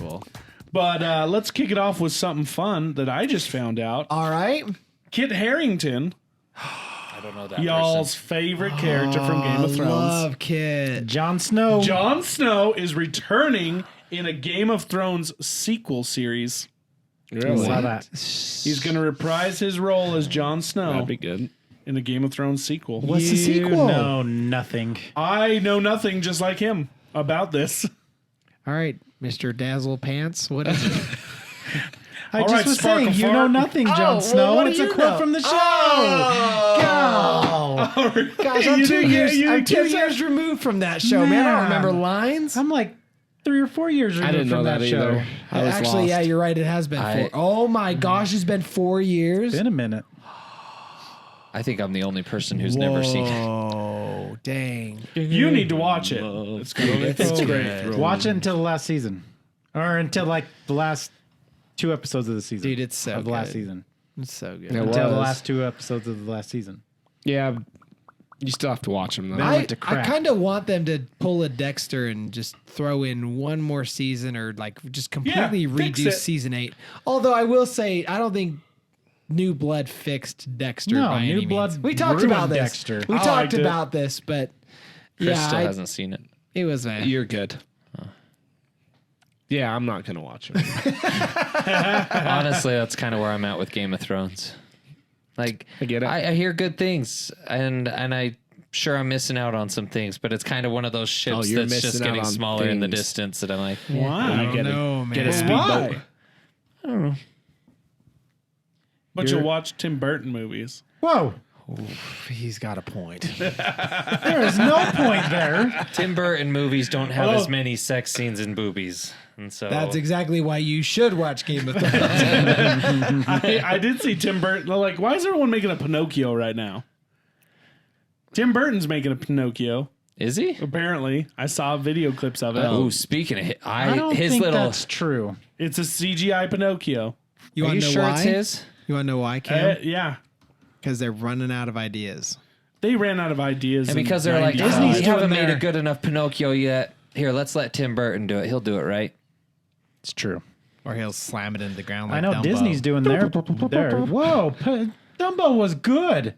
cool. But let's kick it off with something fun that I just found out. All right. Kit Harington, I don't know that y'all's person. favorite character from Game of Thrones. Love Kid. Jon Snow. Jon Snow is returning in a Game of Thrones sequel series. Really? Saw that. He's going to reprise his role as Jon Snow That'd be good. in a Game of Thrones sequel. What's the sequel? No, nothing. I know nothing just like him about this. All right, Mr. Dazzle Pants. What is it? I All just right, was Sparkle saying, you Fart. know nothing, Jon well, Snow. what do It's a you quote know? from the show. Gosh, I'm 2 years. you I'm 2 kids are- years removed from that show, man. I don't remember lines. I'm like 3 or 4 years removed didn't know from that show. either. I was Actually, lost. yeah, you're right. It has been 4. Oh my gosh, it's been 4 years. Been a minute. I think I'm the only person who's never seen it. Oh, dang. You need to watch it. It's good. It's great. Watch it until the last season, or until like the last 2 episodes of the season. Dude, it's so of the last good. season. It's so good. It Until the was. last 2 episodes of the last season. Yeah, you still have to watch them, though. I I went to crack. kind of want them to pull a Dexter and just throw in one more season or like just completely fix redo it. season 8. Although I will say, I don't think New Blood fixed Dexter No, by New any Blood means. We talked ruined about this. Dexter. We I talked liked it. about this, but Chris yeah, still hasn't seen it. it was You're good. Yeah, I'm not going to watch it. Honestly, that's kind of where I'm at with Game of Thrones. Like, I get it. I hear good things, and I sure I'm missing out on some things, but it's kind of one of those ships you're that's just missing out getting on smaller in the things. distance that I'm like, Why? get no, man. Get a Why? speedboat. I don't know. But you'll watch Tim Burton movies. Whoa, He's got a point. there is no point there. Tim Burton movies don't have Oh. as many sex scenes and boobies, and so That's exactly why you should watch Game of Thrones. I did see Tim Burton. Like, why is everyone making a Pinocchio right now? Tim Burton's making a Pinocchio. Is he? Apparently, I saw video clips of it. Oh, speaking of, I don't his think little. that's true. It's a CGI Pinocchio. You Are want you to know sure why? it's his? You want to know why, Cam? Yeah, Because they're running out of ideas. they ran out of ideas. And in because they're like, 95. Disney's doing haven't made their- a good enough Pinocchio yet. Here, let's let Tim Burton do it. He'll do it right. It's true. Or he'll slam it into the ground like I know Dumbo. Disney's doing their. Whoa, Dumbo was good.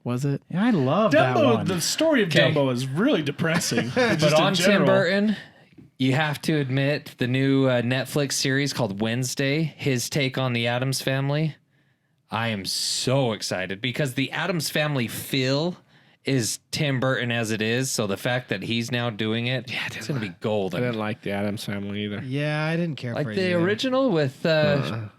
Was it? I love that Dumbo, one. the story of Okay. Dumbo is really depressing. But on Tim Burton, you have to admit the new Netflix series called Wednesday, his take on the Addams Family. I am so excited because the Addams Family feel is Tim Burton as it is. So the fact that he's now doing it, it's going to be I golden. didn't like the Addams Family either. Yeah, I didn't care Like for it the either. original with, oh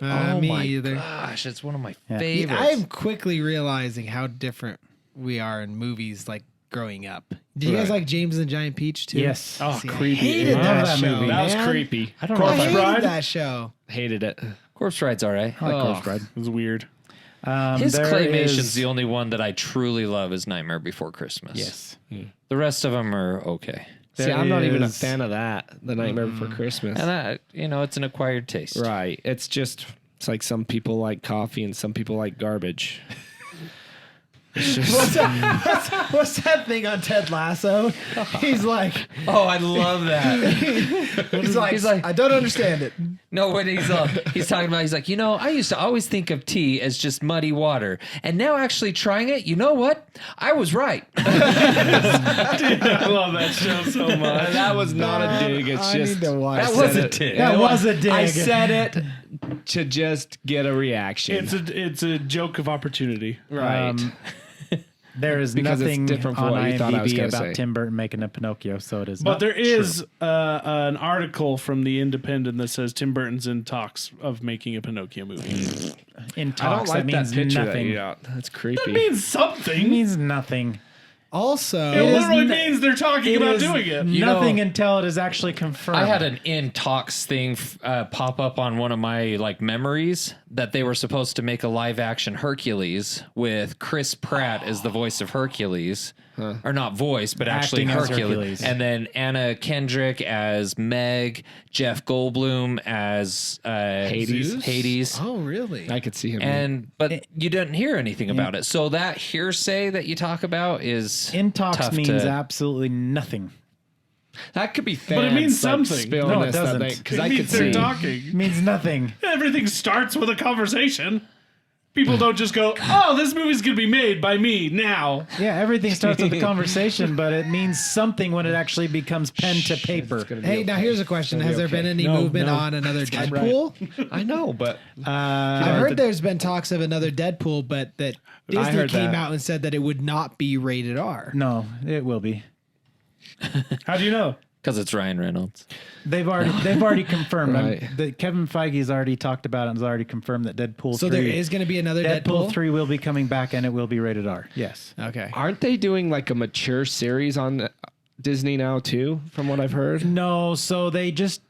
me my either. gosh, it's one of my Yeah. favorites. I'm quickly realizing how different we are in movies like growing up. Did you guys like James and the Giant Peach too? Yes. Oh, See, I creepy. hated I that, love that show. movie. That was man. creepy. I don't I know. if Corpse hated Bride? that show. Hated it. Corpse Ride's all right. I like Oh. Corpse Bride. It was weird. His There claymation's is- the only one that I truly love is Nightmare Before Christmas. Yes. The rest of them are okay. See, I'm not even a is- fan of that. The Nightmare Before Christmas. And that, it's an acquired taste. Right. It's just, it's like some people like coffee and some people like garbage. What's that thing on Ted Lasso? He's like, Oh, I love that. he's like, like- I don't understand it. No, when he's talking about, he's like, I used to always think of tea as just muddy water. And now actually trying it, you know what? I was right. I love that show so much. That was not a dig. It's I just need to watch That that. was a dig. That was a dig. I said it to just get a reaction. It's a joke of opportunity. right. There is Because it's nothing different from on what you thought I was IMDb gonna about say. Tim Burton making a Pinocchio, so it is. But not there true. is an article from the Independent that says Tim Burton's in talks of making a Pinocchio movie. in I don't talks. like that that means picture that nothing. you got. That's creepy. That means It something. means nothing. Also, It literally n- means they're talking It about is doing it. nothing until it is actually confirmed. I had an in talks thing pop up on one of my memories that they were supposed to make a live action Hercules with Chris Pratt as the voice of Hercules. Or not voice, but actually Acting as Hercules. Hercules. And then Anna Kendrick as Meg, Jeff Goldblum as Hades? Hades. oh really? I could see him. But you didn't hear anything about it. So that hearsay that you talk about is in talks tough means to- absolutely nothing. That could be fans. But it means like, something. spilling No, it this that doesn't. because It I could means they're see. talking. Means nothing. Everything starts with a conversation. People don't just go, "Oh, this movie's gonna be made by me now." Yeah, everything starts with a conversation, but it means something when it actually becomes pen to paper. Hey, now here's a question: Has there been any No, movement no. on another Deadpool? I know, but I heard there's been talks of another Deadpool, but that Disney heard came that. out and said that it would not be rated R. No, it will be. How do you know? Because it's Ryan Reynolds. They've already confirmed. Right. That Kevin Feige's already talked about it and has already confirmed that Deadpool So 3, there is going to be another Deadpool Deadpool. 3 will be coming back and it will be rated R. Yes. Okay. aren't they doing like a mature series on Disney now too? From what I've heard, No, so they just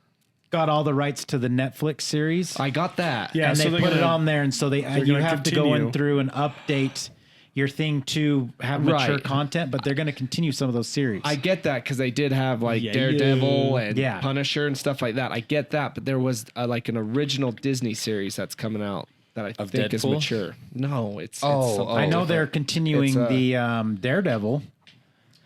got all the rights to the Netflix series. I got that. Yeah, and so they they're put it gonna- on there, and so they you gonna have to go continue. in through and update your thing to have mature Right. content, but they're going to continue some of those series. I get that because they did have like Yeah, Daredevil and Yeah. Punisher and stuff like that. I get that, but there was like an original Disney series that's coming out that I Of think is Deadpool? mature. No, it's Oh, something I know different. they're continuing It's, the Daredevil.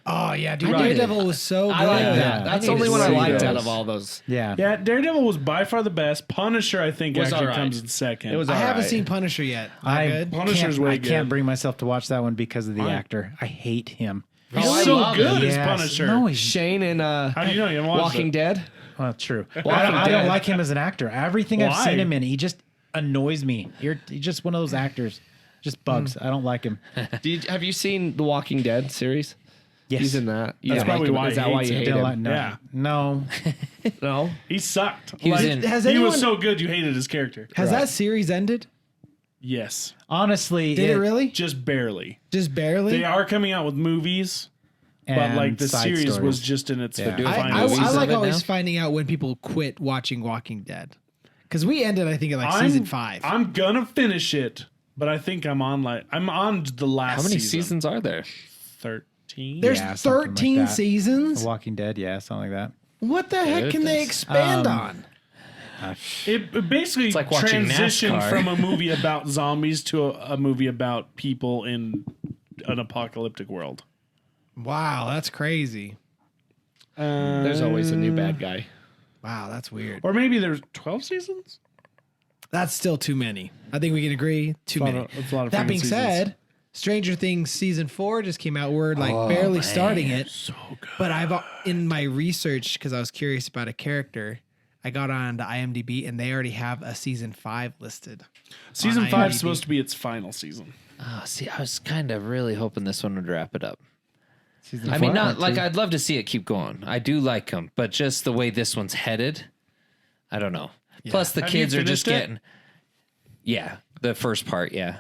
Oh yeah, dude, Right. Daredevil was so good. I like Yeah. that. That's the I only need one to I see liked those. out of all those. Yeah. Yeah, Daredevil was by far the best. Punisher, I think, Was actually alright. comes in second. It was I haven't alright. seen Punisher yet. I Good. Punisher's can't, way I good. can't bring myself to watch that one because of the Why? actor. I hate him. He's Oh, I so love good as Yes. Punisher. No, he's Shane in How do you know you haven't watched Walking it? Dead. well, true. Walking I don't Dead. like him as an actor. Everything I've Why? seen him in, he just annoys me. He's just one of those actors. Just bugs. I don't like him. Have you seen the Walking Dead series? Yes. He's in that. You That's don't like probably him. why Is he that why hates you it. hate Don't him? like- no. Yeah. No. No. He sucked. He was Like, in- Has he anyone was so good you hated his character. has that series ended? Yes. Honestly, Did it really? Just barely. Just barely. They are coming out with movies, but and like the side series stories. was just in its Yeah. doing final I movies season. like of it always now? finding out when people quit watching Walking Dead. Because we ended, I think, at like season 5. I'm gonna finish it, but I think I'm on the last. How many season. seasons are there? 13. There's Yeah, something like 13 that. seasons. The Walking Dead, yeah, something like that. What the heck can they Goodness. expand on? It basically like watching transitioned NASCAR. from a movie about zombies to a movie about people in an apocalyptic world. Wow, that's crazy. There's always a new bad guy. Wow, that's weird. Or maybe there's 12 seasons. That's still too many. I think we can agree. Too many. That's a lot of That freaking being seasons. said, Stranger Things season 4 just came out. We're like barely starting it. So good. But I've in my research because I was curious about a character, I got on to IMDb and they already have a season 5 listed. Season on 5 IMDb. is supposed to be its final season. Oh, see, I was kind of really hoping this one would wrap it up. Season I mean, 4, not like too. I'd love to see it keep going. I do like them, but just the way this one's headed, I don't know. Plus, the Have you kids are just finished it? getting. Yeah, the first part, yeah,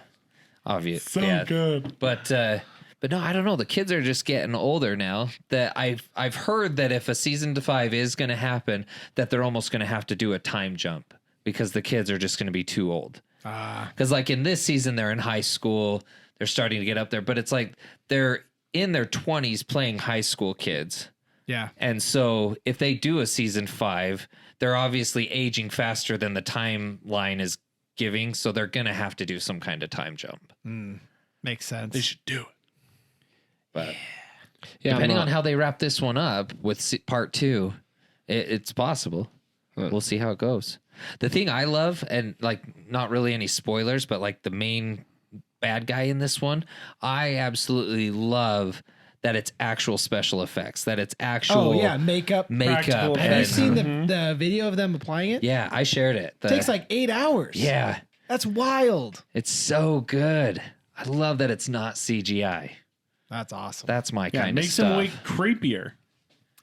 obvious. So yeah. good. But no, I don't know. The kids are just getting older now. That I've heard that if a season 5 is going to happen, that they're almost going to have to do a time jump because the kids are just going to be too old. Because like in this season, they're in high school. They're starting to get up there, but it's like they're in their 20s playing high school kids. Yeah. And so if they do a season 5, they're obviously aging faster than the timeline is giving. So they're going to have to do some kind of time jump. Makes sense. They should do it. But Yeah, depending I'm on how they wrap this one up with part 2, it's possible. We'll see how it goes. The thing I love, and like not really any spoilers, but like the main bad guy in this one, I absolutely love that it's actual special effects, that it's actual Oh, yeah. Makeup. Practical makeup. Have you effects. seen the video of them applying it? Yeah, I shared it. It takes like 8 hours. yeah, That's wild. it's so good. I love that it's not CGI. That's awesome. That's my Yeah, it kind of makes stuff. them way creepier.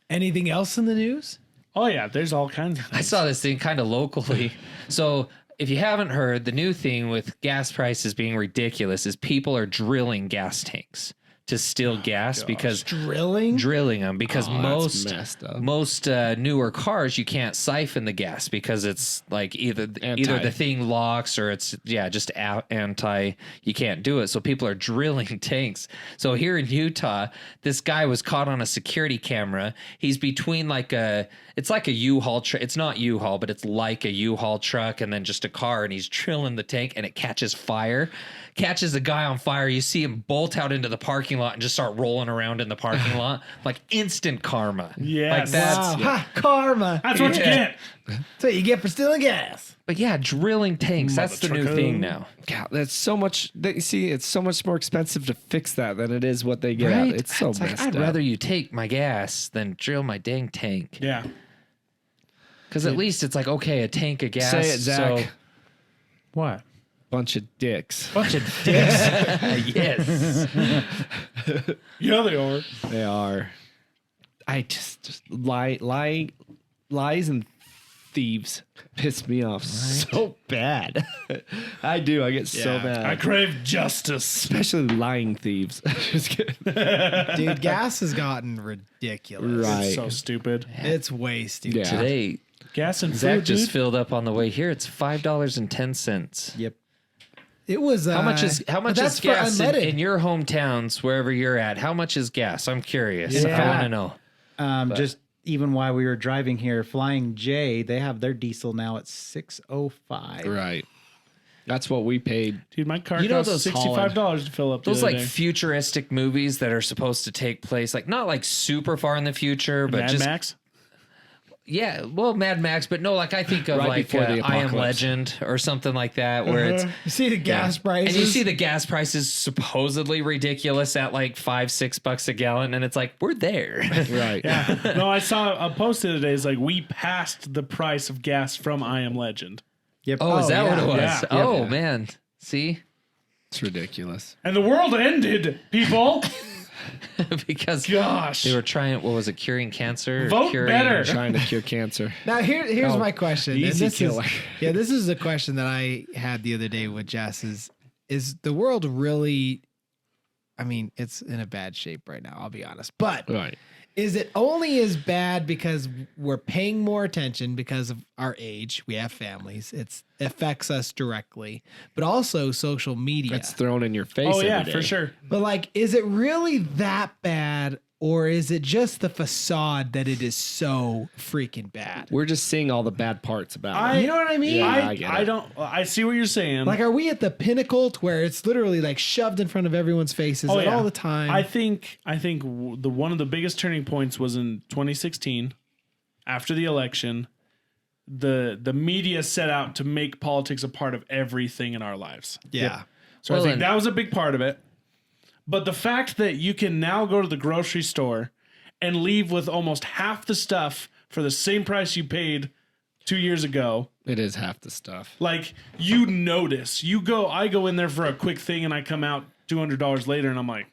Anything else in the news? Oh yeah, there's all kinds of things. I saw this thing kind of locally. So if you haven't heard, the new thing with gas prices being ridiculous is people are drilling gas tanks to steal gas because Drilling? them because that's messed up. most newer cars you can't siphon the gas because it's like either the thing locks or it's just anti, you can't do it, so people are drilling tanks. So here in Utah, this guy was caught on a security camera. He's between it's like a U-Haul truck. It's not U-Haul, but it's like a U-Haul truck and then just a car, and he's drilling the tank and it catches fire. Catches a guy on fire. You see him bolt out into the parking parking lot and just start rolling around in the parking lot. Like instant karma. Yes. Like that's Wow. Ha, karma. That's what you get. That's what you get for stealing gas. But yeah, drilling tanks, that's the new Mother thing trucker. now. God, that's so much. You see, it's so much more expensive to fix that than it is what they get Right? out. It's so like, messed I'd up. rather you take my gas than drill my dang tank. Yeah. Because at least it's like, okay, a tank of gas. Say it, Zach. So, What? Bunch of dicks. Bunch of dicks. yes. Yeah, they are. They are. I just lies and thieves piss me off so bad. I do. I get so mad. I crave justice. Especially lying thieves. Just kidding. Dude, gas has gotten ridiculous. Right. It's so stupid. It's way stupid. Yeah. Today, Gas and Zach food, just dude. filled up on the way here. It's $5.10. Yep. It was How much is that's for gas in unleaded. your hometowns, wherever you're at? How much is gas? I'm curious. I Yeah. want to know. Just even while we were driving here, Flying J, they have their diesel now at 605. Right. That's what we paid. Dude, my car You know costs those $65 to fill up. Those the other like day. futuristic movies that are supposed to take place, like not like super far in the future, but Mad just Max. yeah, well, Mad Max, but no, like I think of Right like before the I Am apocalypse. Legend or something like that, where it's You see the gas prices. and you see the gas prices supposedly ridiculous at like $5-6 a gallon, and it's like we're there. Right. Yeah. No, I saw a post the other day. It's like we passed the price of gas from I Am Legend, Yep. Oh, is that what it was? Yeah. Oh man, see, It's ridiculous. and the world ended. People, because gosh, they were trying. What was it? Curing cancer? Vote curing, better. Trying to cure cancer. Now here's my question. And easy this killer. this is a question that I had the other day with Jess. Is the world really? I mean, it's in a bad shape right now. I'll be honest, but Right. is it only as bad because we're paying more attention because of our age? We have families. It affects us directly, but also social media. It's thrown in your face. Oh yeah, every for day. sure. But like, is it really that bad, or is it just the facade that it is so freaking bad? We're just seeing all the bad parts about it. You know what I mean? Yeah, I I get I it. don't. I see what you're saying. Like, are we at the pinnacle to where it's literally like shoved in front of everyone's faces Oh, yeah. all the time? I think the one of the biggest turning points was in 2016, after the election. The media set out to make politics a part of everything in our lives. yeah. So Well, I think and- that was a big part of it. But the fact that you can now go to the grocery store and leave with almost half the stuff for the same price you paid 2 years ago, It is half the stuff. like you notice. I go in there for a quick thing and I come out $200 later and I'm like,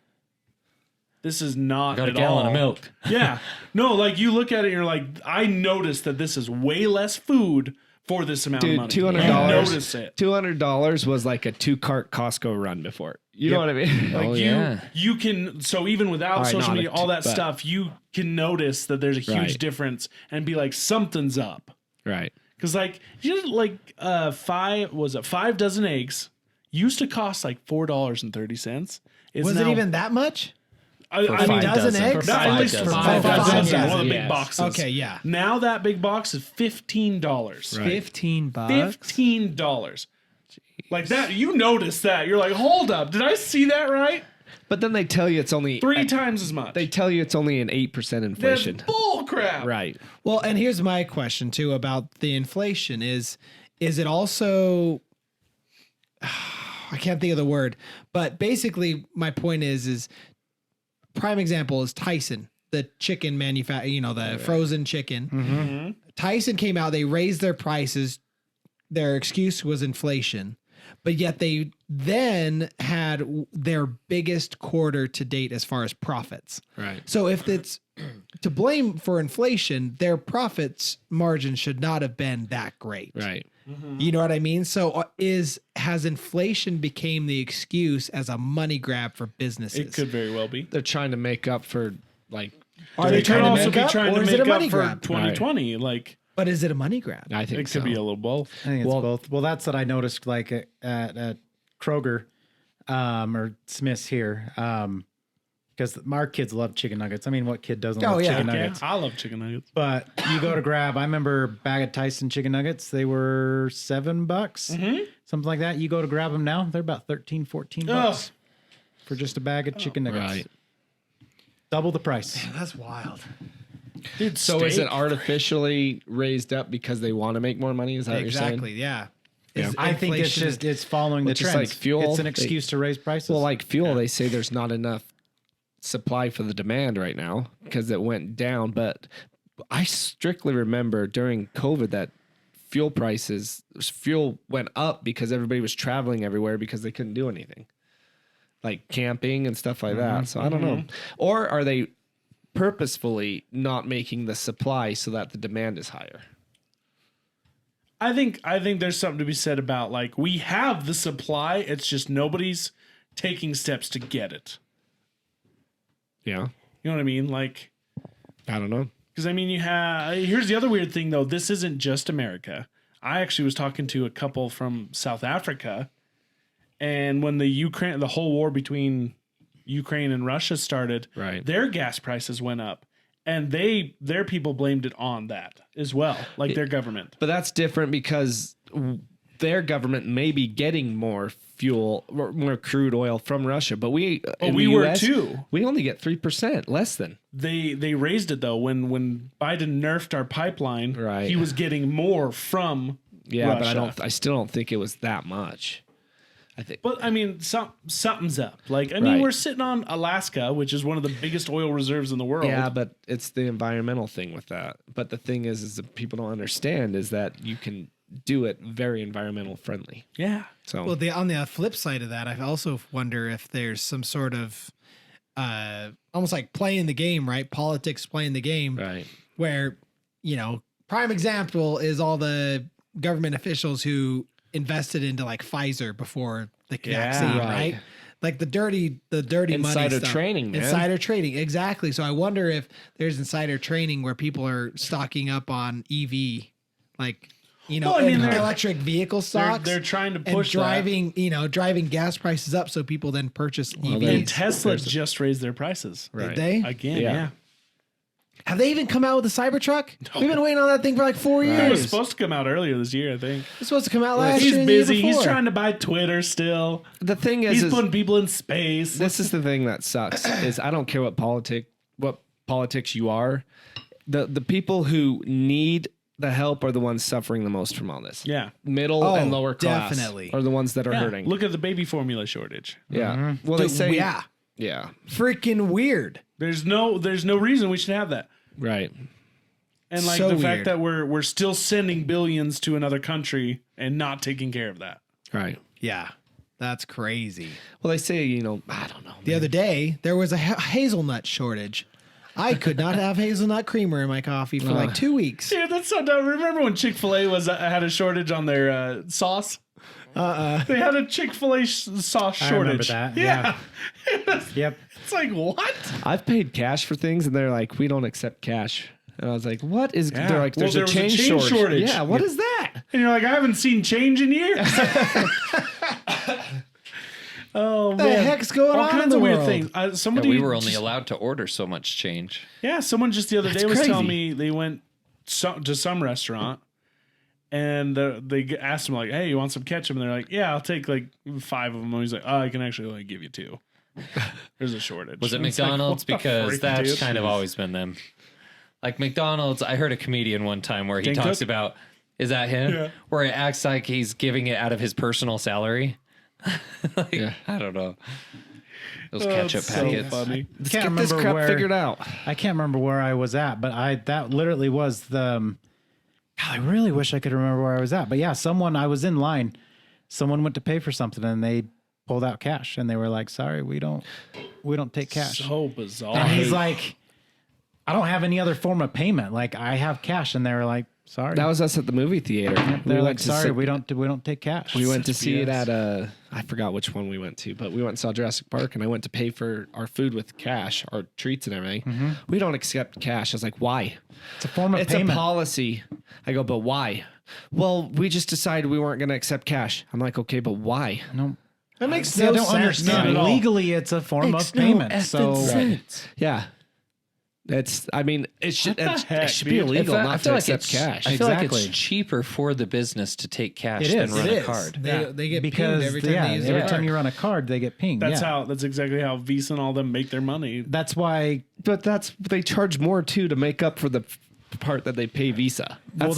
this is not Got a at gallon all. of milk. Yeah. No, like you look at it and you're like, I noticed that this is way less food for this amount of Dude, money. $200. You notice it. $200 was like a 2-cart Costco run before. You know what I mean? Like Oh, you, yeah. you can. So even without right, social not media, a all t- that but- stuff, you can notice that there's a huge Right. difference and be like, something's up. Right. Because like five dozen eggs used to cost like $4.30. Was it even that much? I mean, five dozen dozen. eggs? no, For at five least dozen. for Five five dozen, dozen, yes. one of the big Yes. boxes. Okay, yeah. Now that big box is $15. Right. $15. $15. Like that, you notice that. You're like, hold up, did I see that right? But then they tell you it's only 3 times as much. They tell you it's only an 8% That's inflation. bull crap. Right. Well, and here's my question too about the inflation is it also I can't think of the word, but basically my point is prime example is Tyson, the chicken manufacturer, the frozen chicken. Tyson came out, they raised their prices. Their excuse was inflation, but yet they then had their biggest quarter to date as far as profits. Right. So if it's to blame for inflation, their profits margin should not have been that great. Right. You know what I mean? So has inflation became the excuse as a money grab for businesses? It could very well be. They're trying to make up for like Are They they could trying to also make be up, trying or to is it make a up money for grab? 2020. Like But is it a money grab? I think it so. could be a little both. I think it's both. Well, that's what I noticed, like at Kroger, or Smith's here, because our kids love chicken nuggets. I mean, what kid doesn't love chicken Yeah, nuggets? I love chicken nuggets. But you go to grab. I remember a bag of Tyson chicken nuggets. They were $7, something like that. You go to grab them now, they're about $13, $14. for just a bag of chicken nuggets. Right. Double the price. That's wild. Dude, So is it steak. artificially raised up because they want to make more money? Is that what you're Exactly. saying? Yeah. Yeah. Is I think it's inflation- just it's following the Well, just trends. like fuel, it's an they- excuse to raise prices. Well, like fuel, they say there's not enough supply for the demand right now because it went down. But I strictly remember during COVID that fuel went up because everybody was traveling everywhere because they couldn't do anything, like camping and stuff like that. So I don't know. Or are they purposefully not making the supply so that the demand is higher? I think there's something to be said about like we have the supply. It's just nobody's taking steps to get it. Yeah. You know what I mean? Like, I don't know. because I mean, here's the other weird thing though. This isn't just America. I actually was talking to a couple from South Africa, and when the whole war between Ukraine and Russia started, Right. their gas prices went up, and their people blamed it on that as well, like their government. But that's different because their government may be getting more fuel, or more crude oil from Russia. But we in we the were US, too. We only get 3%, less than. They raised it though when Biden nerfed our pipeline. Right. He was getting more from Yeah, Russia. but I still don't think it was that much. I think. But I mean, something's up. Like I mean, Right. we're sitting on Alaska, which is one of the biggest oil reserves in the world. Yeah, but it's the environmental thing with that. But the thing is that people don't understand is that you can do it very environmental friendly. Yeah. So Well, on the flip side of that, I also wonder if there's some sort of almost like playing the game, right? Politics playing the game, right. where, prime example is all the government officials who invested into like Pfizer before the vaccine, right. right? Like the dirty money Insider stuff. trading, man. Insider trading, exactly. So I wonder if there's insider trading where people are stocking up on EV, like Well, I mean, they're- electric vehicle stocks. They're trying to and push driving gas prices up, so people then purchase that. EVs. And Tesla just raised their prices Right. Did they? again. Yeah. Yeah. Have they even come out with a Cybertruck? We've been waiting on that thing for like 4 It was years. supposed to come out earlier this year, I think. It's supposed to come out last He's year. and the year busy. He's before. trying to buy Twitter still. The thing He's is putting people in space. this is the thing that sucks is I don't care what politics you are. The people who need the help are the ones suffering the most from all this. Yeah. Middle Oh, and lower class definitely. are the ones that are Yeah. hurting. Look at the baby formula shortage. Yeah. Well, they Dude, say yeah, freaking weird. There's no reason we should have that. Right. And like So the fact weird. that we're still sending billions to another country and not taking care of that. Right. Yeah, that's crazy. Well, they say, I don't know. The other day, there was a hazelnut shortage. I could not have hazelnut creamer in my coffee for like 2 weeks. Dude, that's so dumb. Remember when Chick-fil-A had a shortage on their sauce? They had a Chick-fil-A sauce I remember shortage. that, Yeah. Yep. It's like, what? I've paid cash for things, and they're like, we don't accept cash. And I was like, what is? Yeah. They're like, Well, there's there a was a change change shortage. Yeah, what is that? And you're like, I haven't seen change in years. Oh, What the man. heck's going All on in kinds the of weird world? things. Yeah, Somebody we were only just- allowed to order so much change. Yeah, someone just the other day was crazy. telling me they went to some restaurant and they asked him like, "Hey, you want some ketchup?" And they're like, "Yeah, I'll take like 5 of them." And he's like, "Oh, I can actually only give you 2. There's a shortage." Was it And it's like, McDonald's? what the Because freak, that's dude? kind of always been them. Like McDonald's, I heard a comedian one time where he Dane talks Cook? about, is that him? Yeah. Where it acts like he's giving it out of his personal salary. I don't know. Those Oh, ketchup it's packets. So funny. Can't Get this remember crap where figured out. I can't remember where I was at, but that literally was the. God, I really wish I could remember where I was at, but yeah, I was in line. Someone went to pay for something and they pulled out cash and they were like, "Sorry, we don't take cash." So bizarre. And he's like, "I don't have any other form of payment. Like I have cash," and they were like, "Sorry." That was us at the movie theater. They're like, to "Sorry, see- we don't take cash." We went to Such see it BS. at I forgot which one we went to, but we went and saw Jurassic Park, and I went to pay for our food with cash, our treats and everything. We don't accept cash. I was like, why? It's a form of It's payment. a policy. I go, but why? Well, we just decided we weren't going to accept cash. I'm like, okay, but why? No, That makes I no don't sense. understand. Not at all. Legally, it's a form of payment. So Right. Yeah. It should heck, be dude? illegal not to accept cash. I feel like Exactly. it's cheaper for the business to take cash It than is. run It a is. card. They get because pinged every time they use every their time card. you run a card, they get pinged. That's exactly how Visa and all them make their money. That's why. But they charge more too to make up for the part that they pay Visa. That's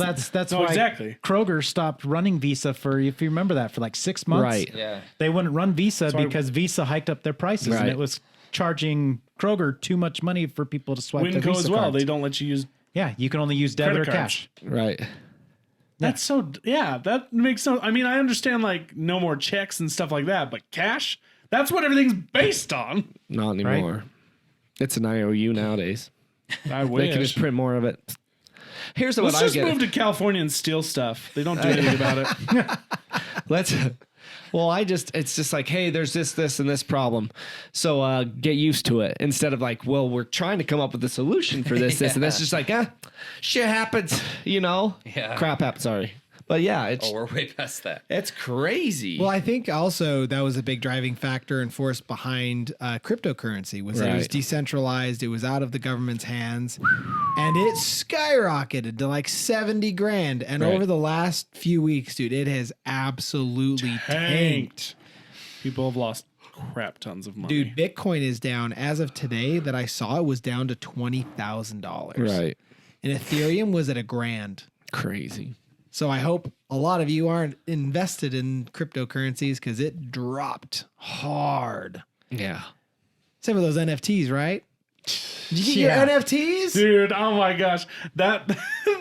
No, why exactly. Kroger stopped running Visa for, if you remember that, for like 6 months. Right. Yeah. They wouldn't run Visa why- because Visa hiked up their prices Right. and it was charging Kroger too much money for people to swipe their Winco Visa as well. cards. They don't let you use Yeah, you can only use debit or credit cards. cash. Right. That's so, yeah, that makes sense. I mean, I understand like no more checks and stuff like that, but cash, that's what everything's based on. Not anymore. It's an IOU nowadays. I They wish. can just print more of it. Here's what Let's I just get. move to California and steal stuff. They don't do anything about it. It's just like, hey, there's this, and this problem. So get used to it. Instead of like, well, we're trying to come up with a solution for this, and that's just like, shit happens, Yeah. crap happens, sorry. But yeah, it's Oh, we're way past that. it's crazy. Well, I think also that was a big driving factor and force behind cryptocurrency was that it was Right. decentralized, it was out of the government's hands, and it skyrocketed to like 70 grand. And Right. over the last few weeks, dude, it has absolutely tanked. People have lost crap tons of money. Dude, Bitcoin is down as of today that I saw. It was down to $20,000. right. And Ethereum was at $1,000. Crazy. So I hope a lot of you aren't invested in cryptocurrencies because it dropped hard. Yeah. Same with those NFTs, right? Did you get Yeah. your NFTs? Dude, oh my gosh. That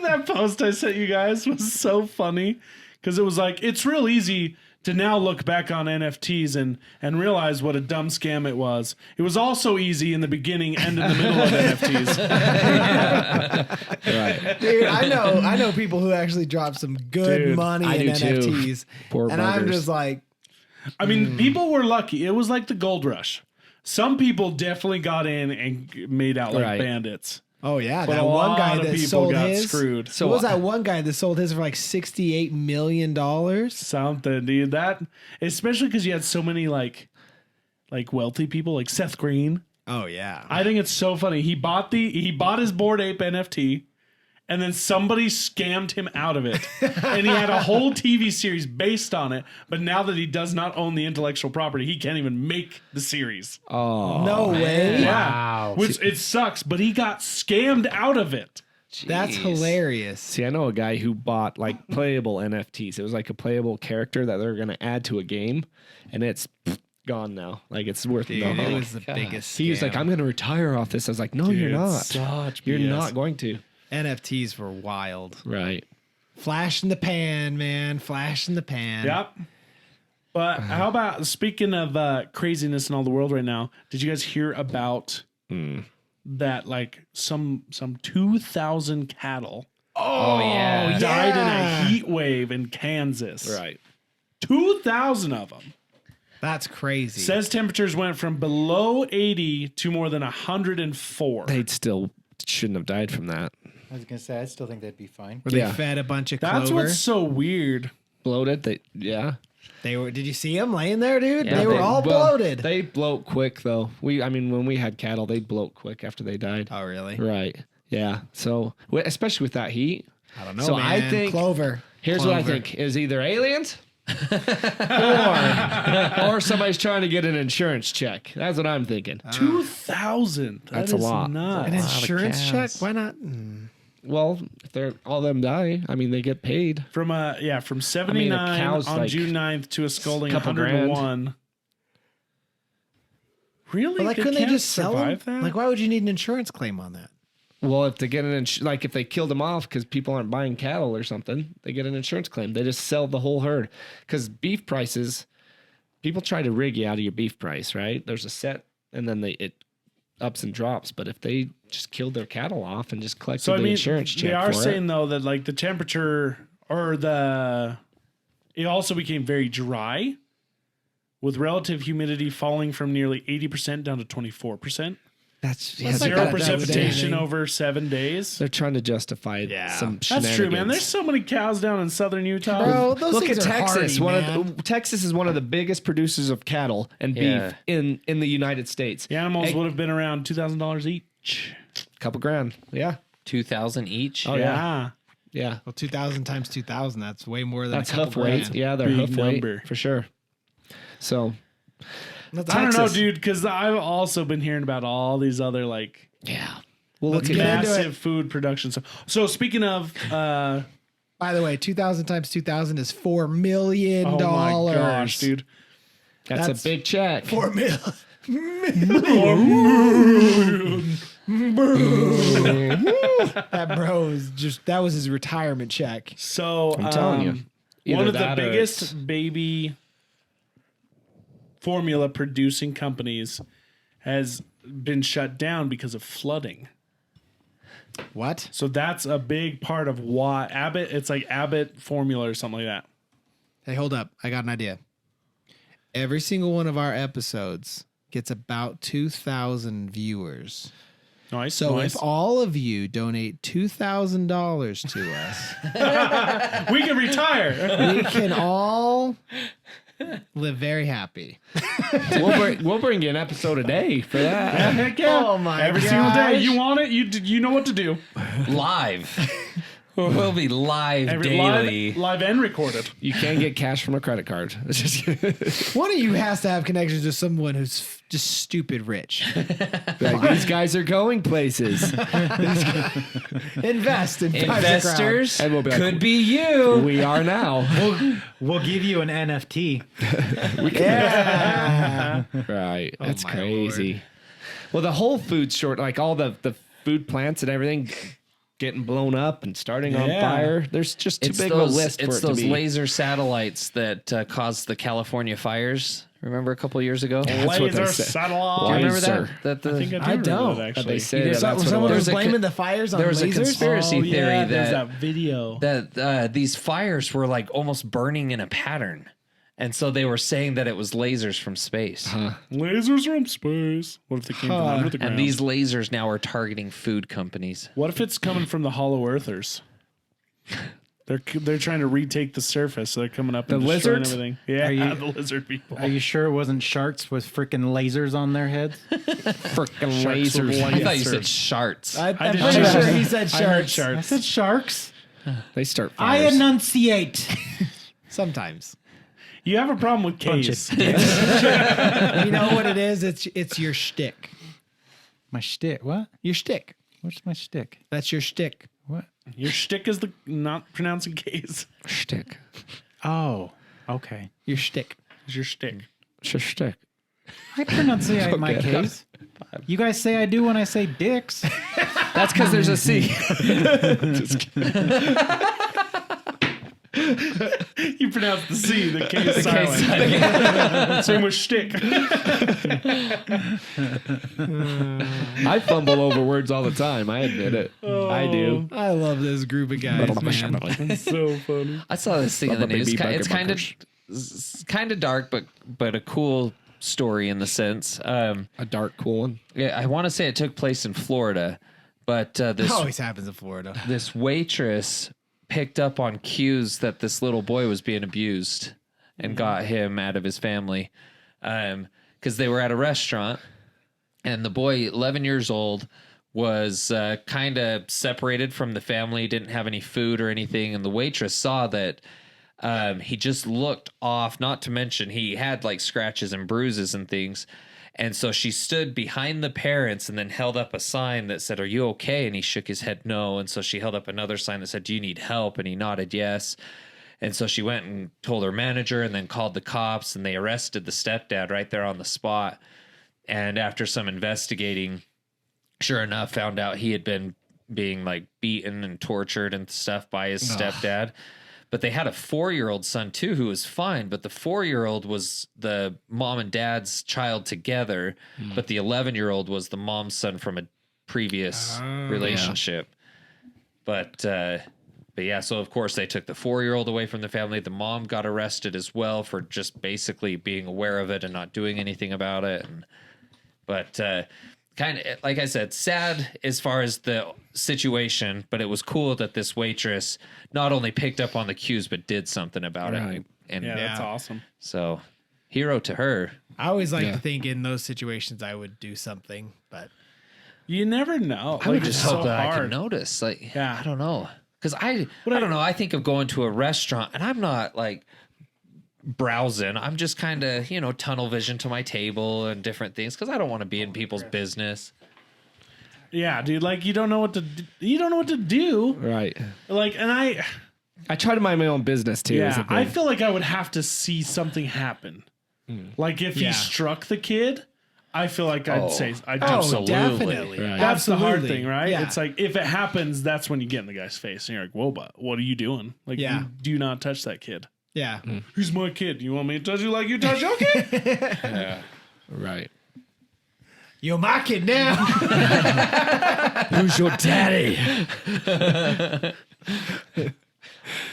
that post I sent you guys was so funny because it was like, it's real easy to now look back on NFTs and realize what a dumb scam it was. It was also easy in the beginning and in the middle of NFTs. Right. Dude, I know people who actually dropped some good Dude, money I in do too. NFTs. Poor and I'm buggers. just like, I mean, people were lucky. It was like the gold rush. Some people definitely got in and made out like Right. bandits. oh yeah, But that a one lot guy of that people sold got his. screwed. So what was that one guy that sold his for like $68 million? Something, dude. That, especially because you had so many like wealthy people, like Seth Green. Oh yeah. I think it's so funny. He bought his Bored Ape NFT, and then somebody scammed him out of it. And he had a whole TV series based on it. But now that he does not own the intellectual property, he can't even make the series. Oh. no way. Yeah. Which it sucks, but he got scammed out of it. That's Jeez. hilarious. See, I know a guy who bought like playable NFTs. It was like a playable character that they're going to add to a game, and it's gone now. Like it's worth Dude, nothing. it was the God. biggest. He was like, scam. I'm going to retire off this. I was like, no, you're Dude, not. Such You're BS. not going to. NFTs were wild. Right. Flash in the pan, man. Flash in the pan. Yep. But how about, speaking of craziness in all the world right now, did you guys hear about that like some 2,000 cattle Oh, yeah. died in a heat wave in Kansas? Right. 2,000 of them. That's crazy. Says temperatures went from below 80 to more than 104. They still shouldn't have died from that. I was going to say, I still think they'd be fine. Where they Yeah. fed a bunch of That's clover. what's so weird. Bloated. They were. Did you see them laying there, dude? Yeah, they were they- all bloated. They bloat quick though. When we had cattle, they bloat quick after they died. Oh, really? Right. Yeah. So especially with that heat. I don't know. So man. I think- clover. Here's what I Clover. think is either aliens or somebody's trying to get an insurance check. That's what I'm thinking. 2,000. That's a lot. Nuts. An insurance check? cows. Why not? Well, if they're all them die, I mean they get paid. From 79 cow's on like June 9th to a scalding couple 101. Really? But like, They couldn't they can't just sell them? survive that? Like, why would you need an insurance claim on that? Well, if they get like if they killed them off because people aren't buying cattle or something, they get an insurance claim. They just sell the whole herd because beef prices. People try to rig you out of your beef price, right? There's a set, and then it ups and drops. But if they just killed their cattle off and just collected So I the mean, insurance check they are for saying it, though that like the temperature or it also became very dry, with relative humidity falling from nearly 80% down to 24%. that's Let's Zero not that precipitation anything. over 7 days. they're trying to justify some shenanigans. That's true, man. There's so many cows down in southern Utah. Bro, those Look things at are Texas. hardy, Texas is one of the biggest producers of cattle and beef Yeah. in the United States. The animals would have been around $2,000 each. Couple grand. Yeah. 2,000 each. Oh, yeah. Yeah. Well, 2,000 times 2,000. That's way more than That's a couple hoof weight. grand. Yeah, they're Big hoof weight number. for sure. So, That's I don't know, Texas. dude, because I've also been hearing about all these other like yeah. Well, Let's look get at into that. massive food production stuff. So speaking of, By the way, 2,000 times 2,000 is $4 million. oh my gosh, dude. That's a big check. 4 million. That bro is that was his retirement check. So I'm telling you. Either one of the that or biggest baby formula producing companies has been shut down because of flooding. What? So that's a big part of why Abbott, it's like Abbott formula or something like that. Hey, hold up. I got an idea. Every single one of our episodes gets about 2,000 viewers. Nice. So nice. if all of you donate $2,000 to us, We can retire. we can all live very happy. We'll bring you an episode a day for that. Heck yeah. Oh my Every single day. gosh. You want it? You know what to do. Live. We'll be live daily. Live and recorded. You can't get cash from a credit card. It's just One of you has to have connections to someone who's just stupid rich. like, these guys are going places. Invest in Investors And we'll be like, could be you. We are now. We'll give you an NFT. Yeah. Right. That's my crazy. Well, the whole food short, like all the food plants and everything getting blown up and starting on Yeah. fire. There's just too It's big those, of a list for it's it to those be. laser satellites that caused the California fires. Remember a couple years ago? That's what they Laser said. satellite. Why? Remember Laser. that? I think I do I remember don't. that, But actually. they say that that's what it Someone was. was There's a blaming con- the fires on there was a lasers? conspiracy theory there's that that video. that these fires were like almost burning in a pattern. And so they were saying that it was lasers from space. Lasers from space. What if they came from under the ground? And these lasers now are targeting food companies. What if it's coming from the Hollow Earthers? They're trying to retake the surface, so they're coming up and The destroying lizards? everything. Yeah, Are you- the lizard people. Are you sure it wasn't sharks with freaking lasers on their heads? Freaking Sharks with lasers. light. I thought you sir. said sharts. I'm I did pretty sharks. sure he said I heard sharks. I sharks. said sharks. They start I fires. enunciate. Sometimes. You have a problem with K's. You know what it is? It's your shtick. My shtick. What? Your shtick. What's my shtick? That's your shtick. What? Your shtick is the not pronouncing K's. Shtick. Oh, okay. Your shtick. Is your shtick. Shtick. I pronunciate my Okay. case. You guys say I do when I say dicks. That's because there's a C. You pronounce the C, the K is silent. Same with shtick. I fumble over words all the time. I admit it. I do. I love this group of guys, man. It's so funny. I saw this thing in the Bubba news. baby It's bugger kind of dark, but a cool story in the sense. A dark, cool one. Yeah, I want to say it took place in Florida, but this Always happens in Florida. this waitress picked up on cues that this little boy was being abused and got him out of his family because they were at a restaurant and the boy 11 years old was kind of separated from the family, didn't have any food or anything, and the waitress saw that he just looked off, not to mention he had like scratches and bruises and things. And so she stood behind the parents and then held up a sign that said, "Are you okay?" And he shook his head no. And so she held up another sign that said, "Do you need help?" And he nodded yes. And so she went and told her manager and then called the cops and they arrested the stepdad right there on the spot. And after some investigating, sure enough, found out he had been being like beaten and tortured and stuff by his stepdad. But they had a 4-year-old son too who was fine. But the 4-year-old was the mom and dad's child together. But the 11-year-old was the mom's son from a previous relationship. But yeah, so of course they took the 4-year-old away from the family. The mom got arrested as well for just basically being aware of it and not doing anything about it. But kind of, like I said, sad as far as the situation, but it was cool that this waitress not only picked up on the cues, but did something about Right. it. And Yeah, that's awesome. so hero to her. I always like to think in those situations I would do something, but You never know. I would Like, just it's hope so that I hard. could notice. Like, Yeah. I don't know. Because I don't know. I think of going to a restaurant and I'm not like browsing. I'm just kind of, tunnel vision to my table and different things because I don't want to be in people's business. Yeah, dude. Like you don't know what to do. Right. Like, and I try to mind my own business too. is the I thing. feel like I would have to see something happen. Like if he struck the kid, I feel like I'd say I'd do absolutely. Definitely. Right. That's the hard Absolutely. thing, right? Yeah. It's like if it happens, that's when you get in the guy's face and you're like, "Whoa, but what are you doing? Like, Yeah. you do not touch that kid. Yeah. Who's my kid? You want me to touch you like you touch your kid? Right. You're my kid now. Who's your daddy?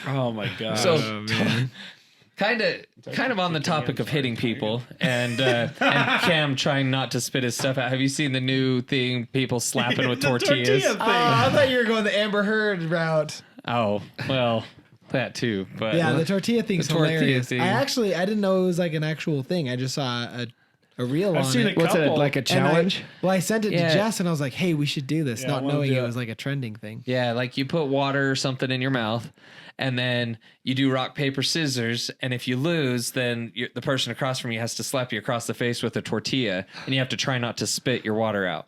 Oh my god! So, kind of on the topic of hitting people and Cam trying not to spit his stuff out. Have you seen the new thing? People slapping with The tortillas. tortilla thing. I thought you were going the Amber Heard route. Oh well, that too. But Yeah, the tortilla thing's The tortilla hilarious. thing. I didn't know it was like an actual thing. I just saw a reel I've on seen it. a What's it couple. like a challenge? I sent it Yeah. to Jess and I was like, "Hey, we should do this," Yeah, I not wanna knowing do it it. was like a trending thing. yeah, like you put water or something in your mouth, and then you do rock paper scissors, and if you lose, then the person across from you has to slap you across the face with a tortilla, and you have to try not to spit your water out.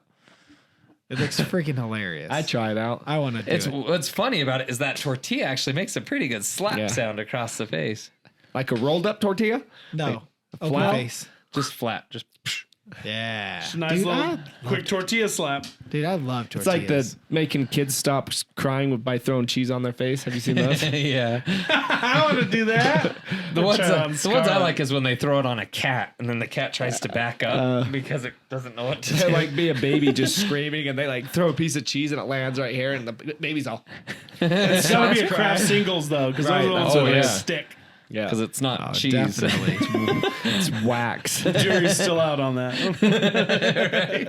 It looks freaking hilarious. I try it out. I want to do It's it. what's funny about it is that tortilla actually makes a pretty good slap Yeah. sound across the face. Like a rolled up tortilla? No, open flat? face. Just flat, just. Yeah, Nice dude, little quick tortilla slap. dude, I love It's tortillas. like the making kids stop crying by throwing cheese on their face. Have you seen those? Yeah, I want to do that. the ones child I scarlet. like is when they throw it on a cat, and then the cat tries to back up because it doesn't know what to They do. like be a baby just screaming, and they like throw a piece of cheese and it lands right here, and the baby's all It's gotta be a craft singles though, because those are the Right. ones Oh, that really yeah. stick. yeah. Because it's not cheese. definitely. It's wax. Jury's still out on that.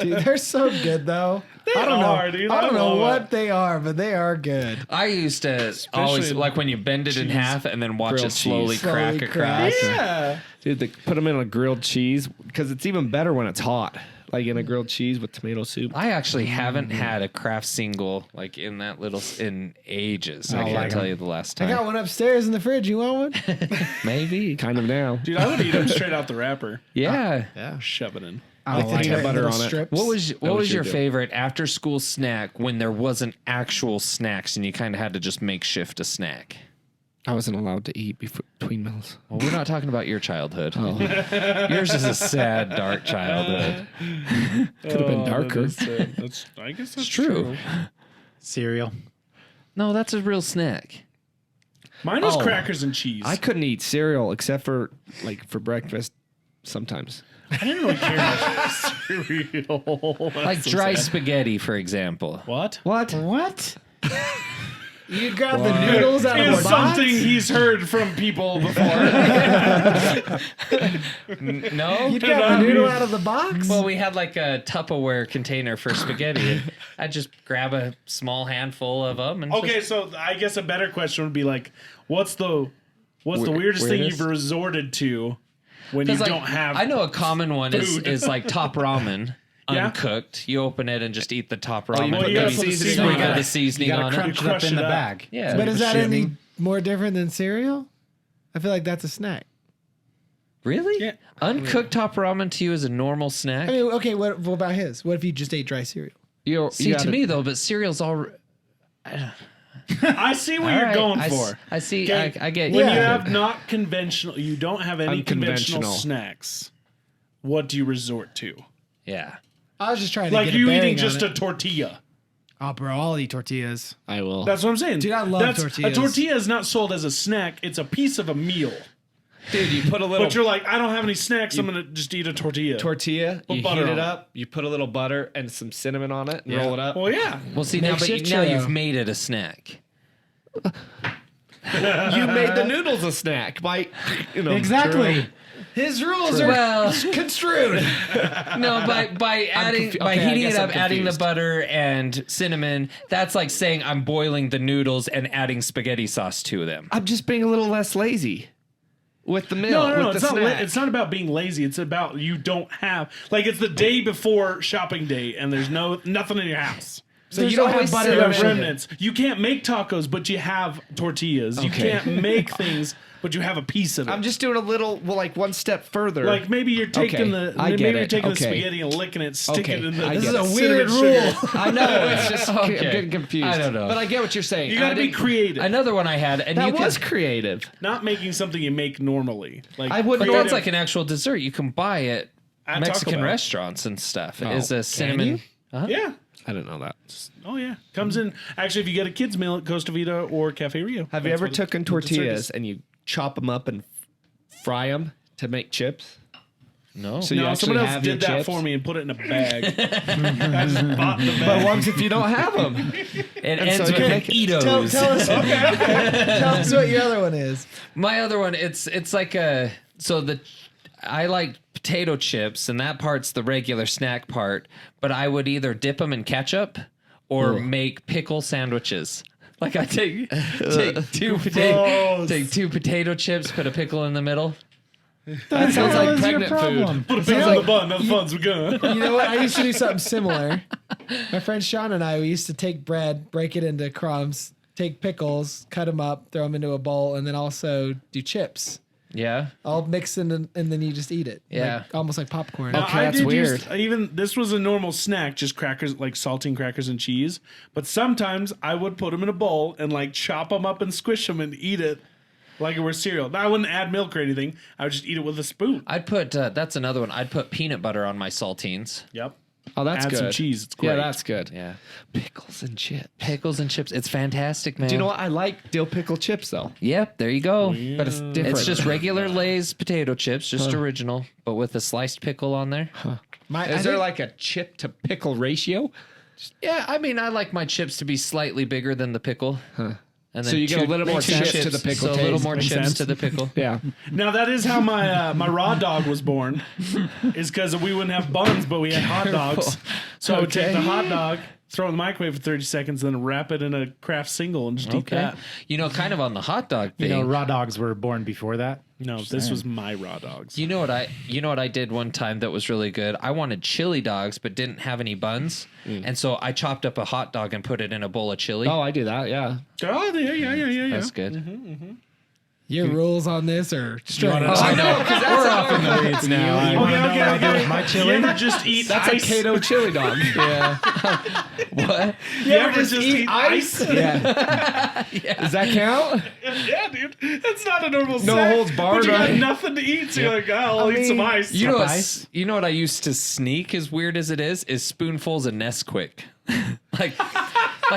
Dude, they're so good though. I don't are, know. dude. I don't I know love what it. they are, but they are good. I used to always like when you bend it in cheese. half and then watch Grilled it slowly cheese. crack Slowly across. crack. Yeah. Dude, they put them in a grilled cheese because it's even better when it's hot. Like in a grilled cheese with tomato soup. I actually haven't had a craft single like in that little in ages. I can't like tell 'em. you the last I time. got one upstairs in the fridge. You want one? Maybe. Kind of now. Dude, I would eat them straight out the wrapper. Yeah. Yeah. Shove it in. I like peanut butter on it. strips. What was what your you do. favorite after school snack when there wasn't actual snacks and you kind of had to just makeshift a snack? I wasn't allowed to eat between meals. Well, we're not talking about your childhood. Oh. Yours is a sad, dark childhood. Could have been darker. I guess that's True. Cereal. No, that's a real snack. Mine was Oh. crackers and cheese. I couldn't eat cereal except for like for breakfast sometimes. I didn't really care much for cereal. Like dry spaghetti, for example. What? What? What? You grab the noodles out of It's the box? something he's heard from people before. No? You grab the noodle out of the box? Well, we had like a Tupperware container for spaghetti. I'd just grab a small handful of them. And Okay, just, so I guess a better question would be like, what's the weirdest thing weirdest? you've resorted to when you 'cause, like, don't have? I know a common one food. is like top ramen. Yeah. Uncooked. You open it and just eat the top ramen. you put then the seasoning sprinkle on it. the seasoning You on gotta it. crunch it Crush up in it the up. bag. Yeah. But is that any Shimmy. more different than cereal? I feel like that's a snack. Really? Yeah. Uncooked top ramen to you is a normal snack? I mean, okay, what about his? What if you just ate dry cereal? See, to me though, but cereal's all. I see what All you're right, going I for. I see. Okay, I get When you. you have not conventional, you don't have any conventional Unconventional. snacks. What do you resort to? Yeah. I was just trying to Like get you a bearing eating just on a it. tortilla. Oh, bro, I'll eat tortillas. I will. That's what I'm saying. Dude, I love tortillas. A tortilla is not sold as a snack. It's a piece of a meal. Dude, you put a little But you're like, I don't have any snacks. I'm gonna just eat a tortilla. tortilla, you butter heat on it it. up, you put a little butter and some cinnamon on it, and roll it up. Well, yeah. Well, see now, but Makeshift now churro. you've made it a snack. You made the noodles a snack by, Exactly. His rules are Well, construed. no, by adding confu- by okay, I heating it guess I'm up, adding the confused. butter and cinnamon. That's like saying I'm boiling the noodles and adding spaghetti sauce to them. I'm just being a little less lazy. with the meal. No, with it's the not. snack. It's not about being lazy. It's about you don't have it's the day before shopping day and there's nothing in your house. So you don't have butter You or have sugar. remnants. You can't make tacos, but you have tortillas. You Okay. can't make things, but you have a piece of it. I'm just doing a little, one step further. like maybe you're taking Okay, the I get maybe you're it. taking the Okay. spaghetti and licking it, sticking it in the. I This get is a it. weird cinnamon rule. sugar. I know it's just I'm Okay. getting confused. I don't know. but I get what you're saying. You got to be creative. Another one I had, and That you was can, creative. Not making something you make normally. Like I wouldn't but know that's like an actual dessert. You can buy it At Mexican Taco Bell. restaurants and stuff. Oh, Is a cinnamon. Yeah. I didn't know that. Oh yeah. Comes in. Actually, if you get a kids meal at Costa Vida or Cafe Rio. Have you That's ever what taken the dessert tortillas is. and you chop them up and fry them to make chips? No. So you No, actually someone else have did your that chips? for me and put it in a bag. I just bought the But bag. what if you don't have them? It And ends so you with make it- Eatos. Tell us. Tell us what your other one is. My other one, it's like I like potato chips, and that part's the regular snack part. But I would either dip them in ketchup or make pickle sandwiches. Like I take two potato chips, put a pickle in the middle. That sounds hell like is your pregnant problem? food. Put a pickle on the bun. Now the fun's gone. You know what? I used to do something similar. My friend Sean and I, we used to take bread, break it into crumbs, take pickles, cut them up, throw them into a bowl, and then also do chips. Yeah. All mixed in, and then you just eat it. Yeah. Like, almost like popcorn. Okay, that's weird. Even this was a normal snack, just crackers, like saltine crackers and cheese. But sometimes I would put them in a bowl and like chop them up and squish them and eat it like it were cereal. Now, I wouldn't add milk or anything. I would just eat it with a spoon. I'd put that's another one. I'd put peanut butter on my saltines. Yep. Oh, that's Add good. some cheese. It's great. Yeah, that's good. Yeah. Pickles and chips. Pickles and chips. It's fantastic, man. Do you know what? I like dill pickle chips though, Yep, there you go. but it's different. It's just regular Lay's potato chips, just original, but with a sliced pickle on there. Is there like a chip to pickle ratio? Yeah, I mean, I like my chips to be slightly bigger than the pickle. And then So you get a little more chips to the pickle So a little taste. more Makes chips sense. to the pickle. Yeah. Now that is how my raw dog was born, is because we wouldn't have buns, but we had hot dogs. So I would take the hot dog, throw it in the microwave for 30 seconds, then wrap it in a Kraft single and just eat Okay. that. You know, kind of on the hot dog You thing. know, raw dogs were born before that. No, this was my raw dogs. You know what I did one time that was really good? I wanted chili dogs but didn't have any buns. And so I chopped up a hot dog and put it in a bowl of chili. Oh, I do that. Yeah. Oh, yeah. That's good. Your rules on this are strange. I know. We're off in the weeds now. I wanna know what I do with my You chili. ever just eat That's ice? a Cato chili dog. Yeah. What? You ever just eat ice? Yeah. Does that count? Yeah, dude. That's not a normal No snack. holds barred, But you got right? nothing to eat, so you're like, oh, I'll eat some ice. You know, ice? you know what I used to sneak, as weird as it is spoonfuls of Nesquik. like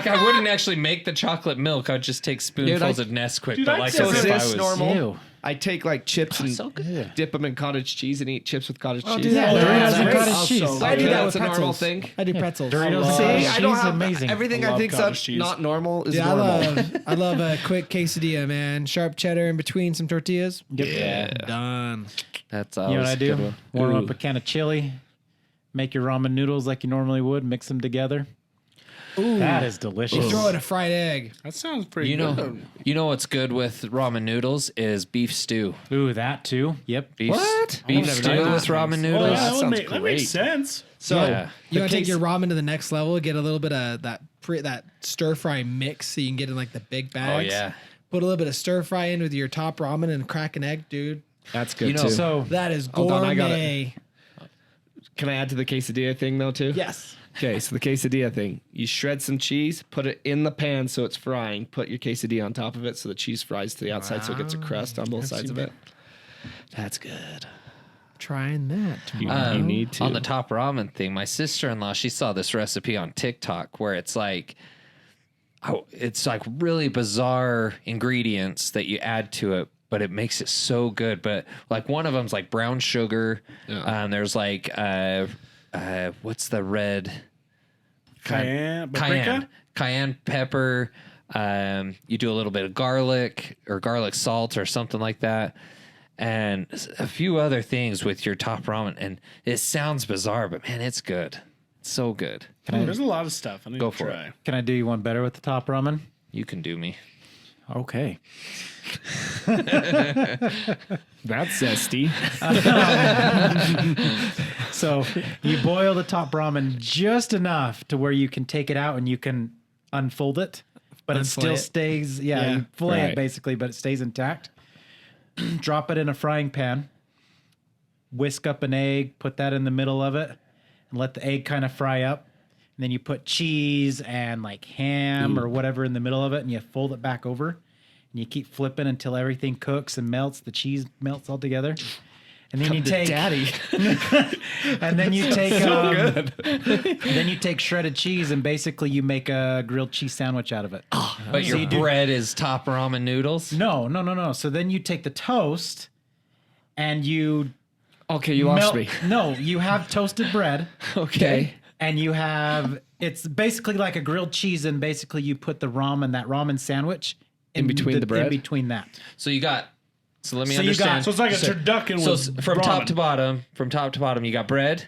I wouldn't actually make the chocolate milk. I'd just take spoonfuls of Nesquik. Dude, but I'd like say as is if I this was normal? Ew. I take like chips and so good. dip them in cottage cheese and eat chips with cottage cheese. do that. Oh, Doritos that's and great. cottage cheese. Also, I do yeah, that that's with a normal pretzels. thing. I do pretzels. Doritos and love- See, cottage I don't cheese, have amazing. everything I I love think's cottage cheese. not normal is Yeah, normal. I love a quick quesadilla, man. Sharp cheddar in between some tortillas. Yeah, Done. that's You know what I always a good do? one. Warm Ooh. up a can of chili, make your ramen noodles like you normally would, mix them together. Ooh. That is delicious. Throw in a fried egg. That sounds pretty You good. know what's good with ramen noodles is beef stew. Ooh, that too. Yep. Beef, What? Beef I've never stew done with that. ramen Oh, noodles. yeah, that sounds that great. makes sense. So Yeah. You want to take case- your ramen to the next level, get a little bit of that stir fry mix so you can get in like the big bags. Oh yeah. Put a little bit of stir fry in with your top ramen and crack an egg, dude. That's good You know, too. So That is Hold on, I got gourmet. Can I add to the quesadilla thing though too? Yes. Okay, so the quesadilla thing. You shred some cheese, put it in the pan so it's frying. Put your quesadilla on top of it so the cheese fries to the outside so it gets a crust on both sides of it. That's good. Trying that tomorrow. You need to. On the top ramen thing, my sister-in-law, she saw this recipe on TikTok where it's like really bizarre ingredients that you add to it, but it makes it so good. But like one of them's like brown sugar. Yeah. There's like what's the red? Cayenne, Cayenne pepper. You do a little bit of garlic or garlic salt or something like that. And a few other things with your top ramen. And it sounds bizarre, but man, it's good. It's so good. There's a lot of stuff. I need Go to for try. can I do you one better with the top ramen? You can do me. Okay. That's zesty. So you boil the top ramen just enough to where you can take it out and you can unfold it, but it still stays. Yeah, you fillet Right. it basically, but it stays intact. Drop it in a frying pan. Whisk up an egg, put that in the middle of it, and let the egg kind of fry up. And then you put cheese and like ham or whatever in the middle of it, and you fold it back over. And you keep flipping until everything cooks and melts. The cheese melts all together. And then you take Daddy. and then you take then you take shredded cheese and basically you make a grilled cheese sandwich out of it. But your bread is top ramen noodles. No. So then you take the toast and you Okay, you lost me. No, you have toasted bread. Okay. And you have it's basically like a grilled cheese, and basically you put the that ramen sandwich In between the bread? In between that. So you got. So let me So you got- understand. So it's like a turducken So with from top ramen. to bottom, you got bread,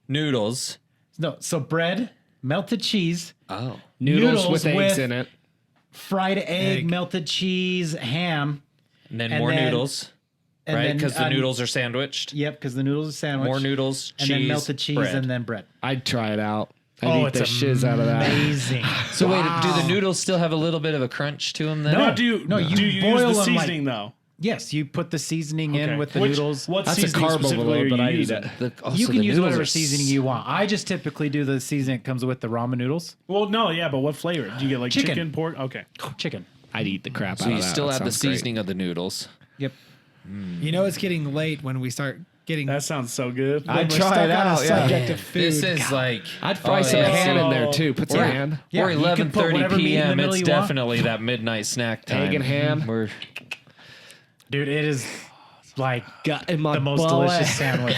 noodles. No, so bread, melted cheese, Oh. Noodles Noodles with eggs with- in it. fried egg, melted cheese, ham. And then And more then- noodles, and right? then, Because the noodles are sandwiched. Yep, because the noodles are sandwich. More noodles, and cheese, then melted cheese, bread. and then bread. I'd try it out. I'd eat the shiz out of that. Amazing. So wait, do the noodles still have a little bit of a crunch to them then? Now, do you boil use the them like- seasoning though? Yes, you put the seasoning in Okay. with the Which- noodles. What That's a seasoning carb specifically overload, are but you I eat using? it. You can use whatever seasoning seasoning you want. I just typically do the seasoning that comes with the ramen noodles. Well, no, yeah, but what flavor? Do you get like Chicken. chicken, pork? Okay. Chicken. I'd eat the crap So out you of that. still That have the sounds great. seasoning of the noodles. Yep. You know it's getting late when we start getting. That sounds so good. when I'd we're try stuck it on a out, yeah. subject of food. This is like I'd fry some yeah. ham in there too. Put some ham. Yeah, or you can put 11:30 whatever meat in the p.m. middle It's you want. definitely that midnight snack time. Egg and ham. We're Dude, it is like Got in my the most belly. delicious sandwich.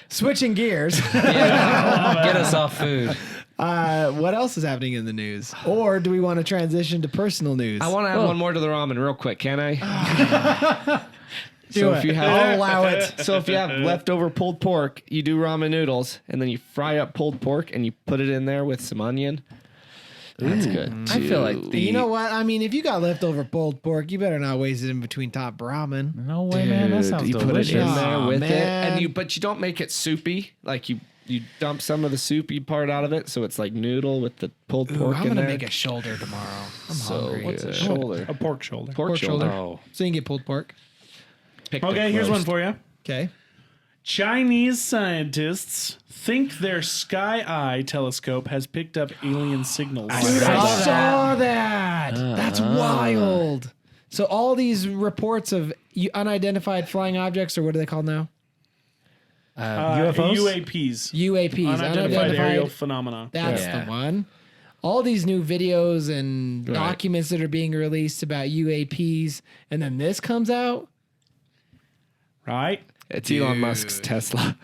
Switching gears. get us off food. What else is happening in the news? Or do we want to transition to personal news? I want to add one more to the ramen real quick. Can I? do it. If you have, I'll allow it. So if you have leftover pulled pork, you do ramen noodles, and then you fry up pulled pork, and you put it in there with some onion. That's good. I feel like You know what? I mean, if you got leftover pulled pork, you better not waste it in between top ramen. No way, man. That sounds you delicious. put it in there Aw, with man. it, and but you don't make it soupy. Like you dump some of the soupy part out of it, so it's like noodle with the pulled Ooh, pork I'm in gonna there. make a shoulder tomorrow. I'm so hungry. what's a shoulder? A pork shoulder. Pork shoulder. Oh. So you can get pulled pork. Pick the Okay, here's one roast. for you. Okay. Chinese scientists think their Sky Eye telescope has picked up alien signals. I saw that. That's wild. So all these reports of unidentified flying objects, or what are they called now? UFOs? UAPs. UAPs. Unidentified aerial phenomena. That's Yeah. the one. All these new videos and documents that are being released about UAPs, and then this comes out. Right? It's Elon Musk's Tesla.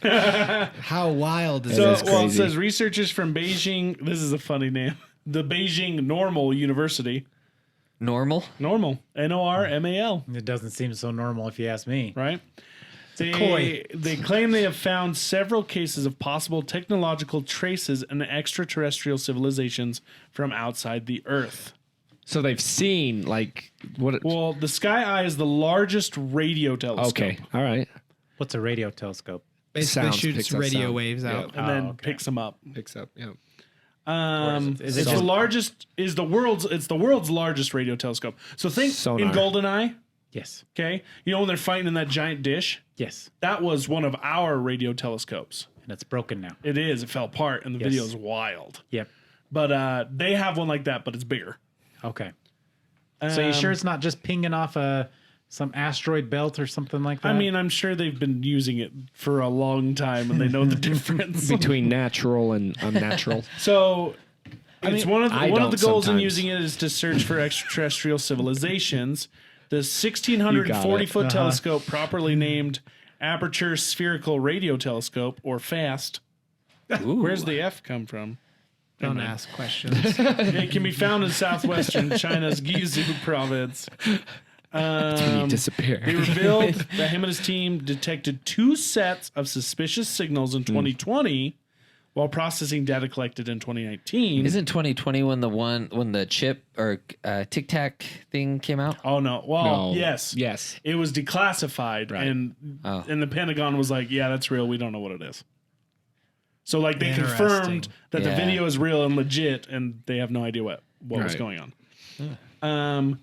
How wild is So, this? it crazy. says researchers from Beijing. This is a funny name. The Beijing Normal University. Normal? Normal. Normal. It doesn't seem so normal if you ask me. Right? koi. They claim they have found several cases of possible technological traces in extraterrestrial civilizations from outside the Earth. So they've seen like what? Well, the Sky Eye is the largest radio telescope. Okay, all right. What's a radio telescope? Basically Sounds shoots picks up radio sound. waves out. And then okay. picks them up. Picks up. Yeah. Is it It's just- the largest. It's the world's largest radio telescope. So think Sonar. in GoldenEye. Yes. Okay, you know when they're fighting in that giant dish. Yes. That was one of our radio telescopes. And it's broken now. It is. It fell apart, and the Yes. video is wild. Yep. But they have one like that, but it's bigger. Okay. So you sure Um, it's not just pinging off some asteroid belt or something like that? I mean, I'm sure they've been using it for a long time, and they know the difference. Between natural and unnatural. So it's one of I the don't goals in sometimes. using it is to search for extraterrestrial civilizations. The You 1640 got foot telescope, properly named Aperture Spherical Radio Telescope, or FAST. Where's the F come from? Don't ask questions. It can be found in southwestern China's Guizhou province. When you disappear. They revealed that him and his team detected 2 sets of suspicious signals in 2020, while processing data collected in 2019. Isn't 2020 when the chip or Tic Tac thing came out? Oh no! Well, No. yes, Yes. it was declassified, Right. and the Pentagon was like, "Yeah, that's real. We don't know what it is." So like they Interesting. confirmed that the Yeah. video is real and legit, and they have no idea what was Right. going on.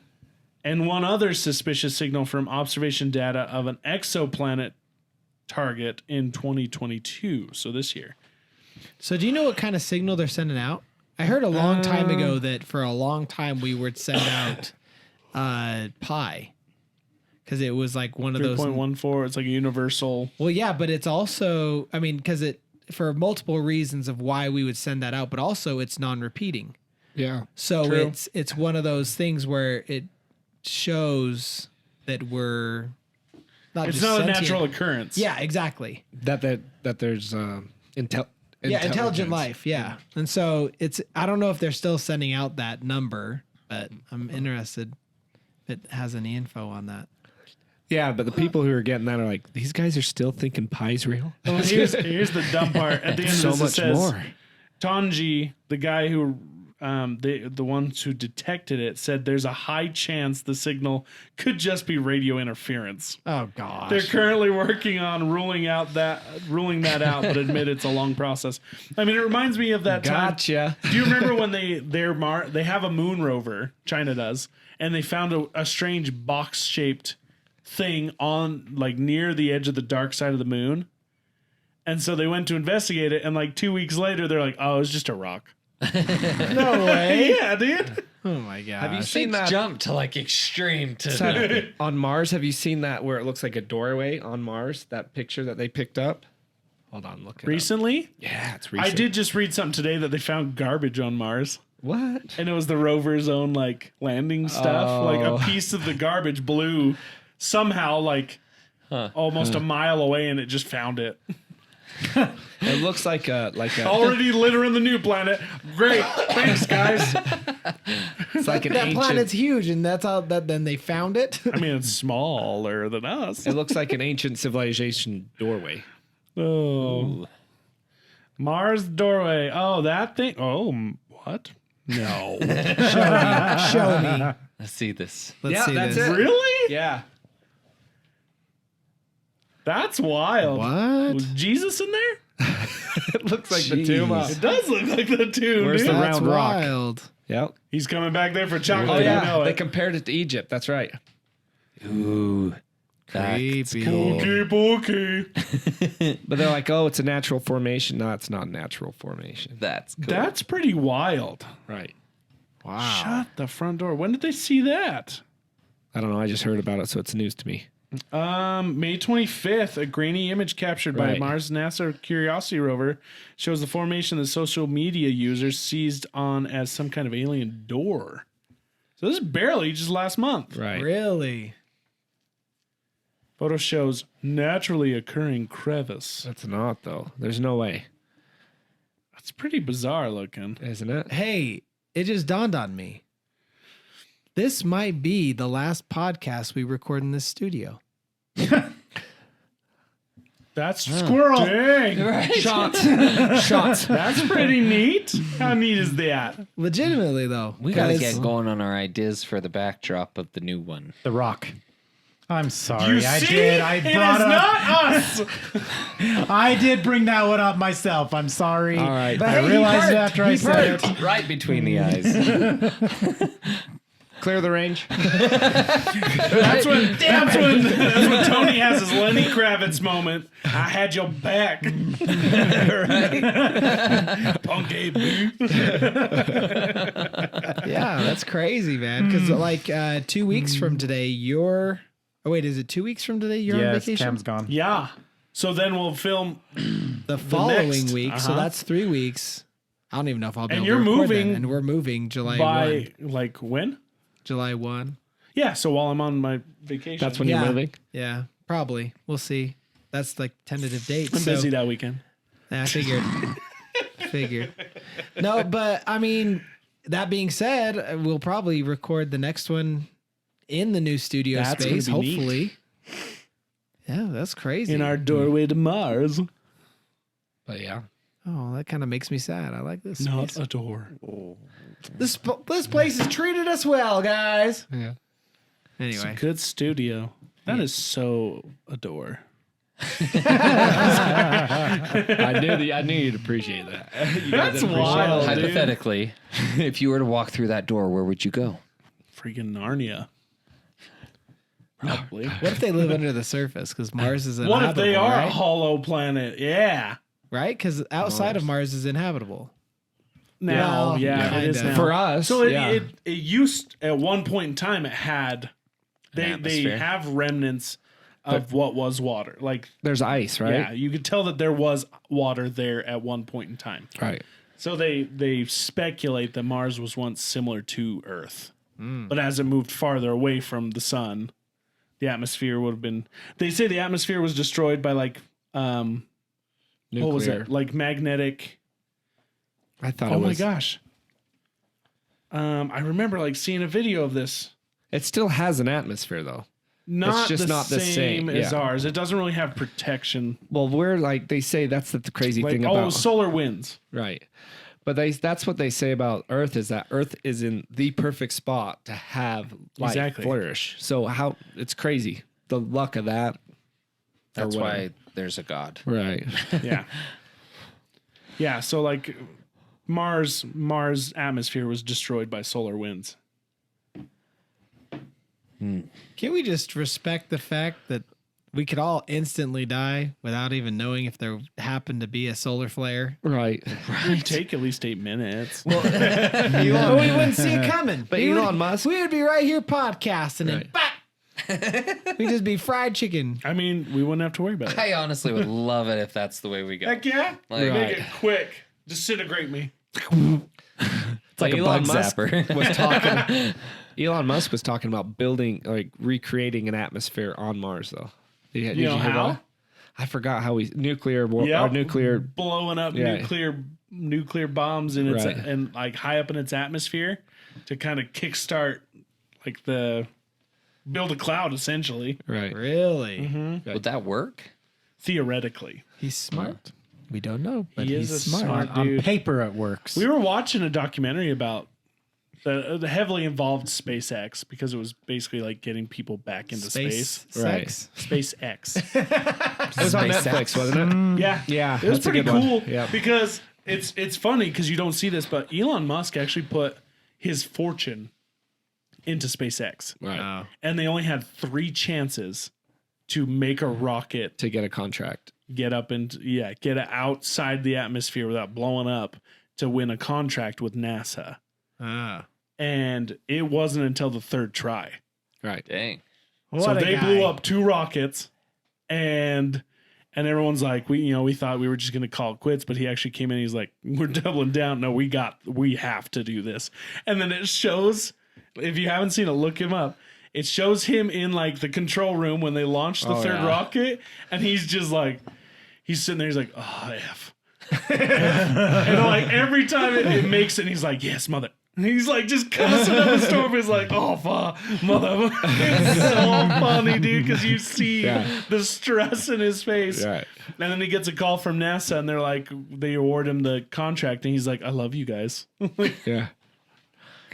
And one other suspicious signal from observation data of an exoplanet target in 2022. So this year. So do you know what kind of signal they're sending out? I heard a long time ago that for a long time we would send out pi because it was like one of those. 3.14. It's like a universal. Well, yeah, but it's also, I mean, because it for multiple reasons of why we would send that out, but also it's non-repeating. Yeah. So True. it's one of those things where it shows that we're not It's just not a sentient. natural occurrence. Yeah, exactly. That there's Intelligent life. Yeah, and so it's. I don't know if they're still sending out that number, but I'm interested if it has any info on that. Yeah, but the people who are getting that are like, these guys are still thinking pie's real. Well, here's the dumb part. At the end So of this, it much says, more. Tanji, the guy who, the ones who detected it, said there's a high chance the signal could just be radio interference. Oh gosh. They're currently working on ruling that out, but admit it's a long process. I mean, it reminds me of that time. Gotcha. Do you remember when they have a moon rover, China does, and they found a strange box-shaped thing on like near the edge of the dark side of the moon? And so they went to investigate it, and like 2 weeks later, they're like, "Oh, it's just a rock." No way. Yeah, dude. Oh my god. Have you seen Things that jump to like extreme to on Mars? Have you seen that where it looks like a doorway on Mars? That picture that they picked up. Hold on, look it up. Recently, Yeah, it's I recent. did just read something today that they found garbage on Mars. What? And it was the rover's own like landing stuff. Like a piece of the garbage blew somehow like almost a mile away, and it just found it. It looks like a Already littering the new planet. Great, thanks guys. it's like an that ancient. planet's huge, and that's how that then they found it. I mean, it's smaller than us. It looks like an ancient civilization doorway. Oh, Mars doorway. Oh, that thing. Oh, what? No, Show me. Let's see this. Let's Yeah, see that's this. it. really? Yeah. That's wild. What? Was Jesus in there? It looks like the tomb. It does look like the tomb. Where's dude. the That's round rock? wild. Yep. He's coming back there for chocolate. Oh you yeah, know they it. compared it to Egypt. That's right. Ooh. That's Creepy. cool. Okay. But they're like, oh, it's a natural formation. No, it's not a natural formation. That's cool. That's pretty wild. Right. Wow. Shut the front door. When did they see that? I don't know. I just heard about it, so it's news to me. May 25th, a grainy image captured by Right. Mars NASA Curiosity rover shows the formation that social media users seized on as some kind of alien door. So this is barely just last month. Right. Really? Photo shows naturally occurring crevice. That's not though. There's no way, That's pretty bizarre looking. isn't it? Hey, it just dawned on me. This might be the last podcast we record in this studio. That's squirrel. Dang. Right. Shots. That's pretty neat. How neat is that? Legitimately, though. We gotta 'cause- get going on our ideas for the backdrop of the new one. The Rock. I'm sorry. You I see? did. I It brought is up. not us. I did bring that one up myself. I'm sorry. All right. But I hey, he realized it perked. after I He said perked. it. Right between the eyes. Clear the range. That's when Tony has his Lenny Kravitz moment. I had your back. Punky boo. Yeah, that's crazy, man. Because like 2 weeks from today, you're. Oh wait, is it 2 weeks from today? You're on Yes, vacation. Cam's gone. Yeah. So then we'll film. The following next, week, so that's 3 weeks. I don't even know if I'll be. And able to you're record moving then, and we're moving July by 1. like when? July 1. Yeah. So while I'm on my vacation, That's when Yeah. you're moving. Yeah, probably. We'll see. That's like tentative dates. I'm so- busy that weekend. I figured. No, but I mean, that being said, we'll probably record the next one in the new studio That's gonna space, be neat. hopefully. Yeah, that's crazy. In our doorway to Mars. But yeah. Oh, that kind of makes me sad. I like this. Not space. a door. This place has treated us well, guys. Yeah. It's a Anyway, good studio. That is so a door. I knew you'd appreciate that. You guys That's appreciate wild. it. dude. Hypothetically, if you were to walk through that door, where would you go? Freaking Narnia. Probably. what if they live under the surface? Because Mars is What inhabitable, if they are a right? hollow planet? Yeah. Right? Because outside of Mars is inhabitable. Now, Well, yeah, it is kinda. now. For us, So yeah. it used at one point in time. It had they atmosphere. have remnants of what was water. Like There's ice, right? yeah, you could tell that there was water there at one point in time. Right. So they speculate that Mars was once similar to Earth, but as it moved farther away from the sun, the atmosphere would have been. They say the atmosphere was destroyed by like what was Nuclear. it? Like magnetic. I thought Oh it my was. gosh. I remember like seeing a video of this. It still has an atmosphere though. Not just the not the same same, as yeah. ours. It doesn't really have protection. Well, we're like they say that's the crazy Like thing oh, about solar winds. right. But that's what they say about Earth is that Earth is in the perfect spot to have life Exactly. flourish. So how it's crazy the luck of that. That's Or why whatever. there's a God. Right. Yeah. Yeah. So like Mars atmosphere was destroyed by solar winds. Can't we just respect the fact that we could all instantly die without even knowing if there happened to be a solar flare? Right. It would take at least 8 minutes. But we wouldn't see it coming. But we Elon Musk- we would be right here podcasting and Right. bap! We'd just be fried chicken. I mean, we wouldn't have to worry about it. I honestly would love it if that's the way we go. Heck yeah. Like- Make it quick. Disintegrate me. It's like a Elon bug Musk zapper. was talking. Elon Musk was talking about building, like recreating an atmosphere on Mars, though. Did You know hear how? that? I forgot how we nuclear war, Yep. or nuclear. Blowing up Yeah. nuclear bombs in its Right. and like high up in its atmosphere to kind of kickstart like the build a cloud essentially. Right. Really? Would that work? Theoretically. He's smart. We don't know, but He he's is a smart. smart On dude. paper, it works. We were watching a documentary about the heavily involved SpaceX because it was basically like getting people back into space. Right. Sex? SpaceX. It was on SpaceX. Netflix, wasn't it? Yeah. Yeah, It was that's a pretty good one. cool Yep. because it's funny because you don't see this, but Elon Musk actually put his fortune into SpaceX. Right. And they only had 3 chances to make a rocket To get a contract. get outside the atmosphere without blowing up to win a contract with NASA. Ah. And it wasn't until the 3rd try. Right. Dang. So What a they guy. blew up 2 rockets and everyone's like, we thought we were just going to call it quits, but he actually came in. He's like, we're doubling down. No, we have to do this. And then it shows, if you haven't seen it, look him up. It shows him in like the control room when they launched the 3rd yeah. rocket. And he's just like, he's sitting there. He's like, oh, F. And like every time it makes it, he's like, yes, mother. And he's like just cussing up a storm. He's like, oh, fuck, mother. It's so funny, dude, because you see the stress in his face. Right. And then he gets a call from NASA and they're like, they award him the contract. And he's like, I love you guys. Yeah.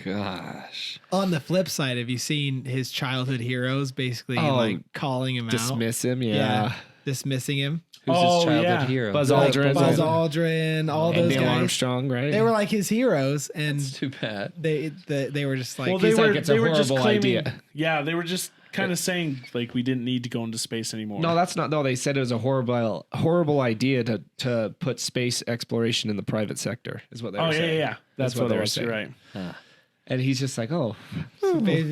Gosh. On the flip side, have you seen his childhood heroes basically Oh, like calling him out? Dismiss him. Yeah. Dismissing him. Who's Oh, his childhood yeah. hero? Buzz Like Aldrin. Buzz Aldrin, all And those Neil guys. Armstrong, right? They were like his heroes, and Too bad. they were just like, Well, He's they like, were, it's a they were just horrible claiming, idea. yeah, they were just kind of saying like we didn't need to go into space anymore. No, that's not. No, they said it was a horrible idea to put space exploration in the private sector. Is what they were Oh, saying. yeah. That's what what they it were was. saying. Right. And he's just like, oh.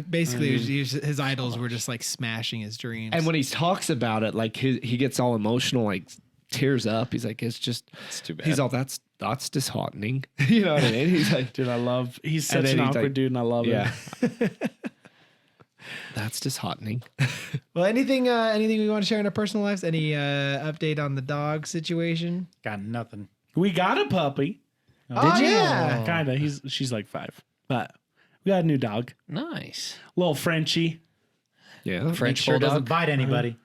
basically his idols were just like smashing his dreams. And when he talks about it, like he gets all emotional, like tears up. He's like, it's too bad. He's all that's disheartening. You know what I mean? He's like, Dude, he's And such then an he's awkward like- dude and I love yeah. him. That's disheartening. well, anything we want to share in our personal lives? Any update on the dog situation? Got nothing. We got a puppy. Did you? Yeah. Kind of. She's like 5. But we got a new dog. Nice. Little Frenchie. Yeah. French Sure doesn't bulldog. bite anybody.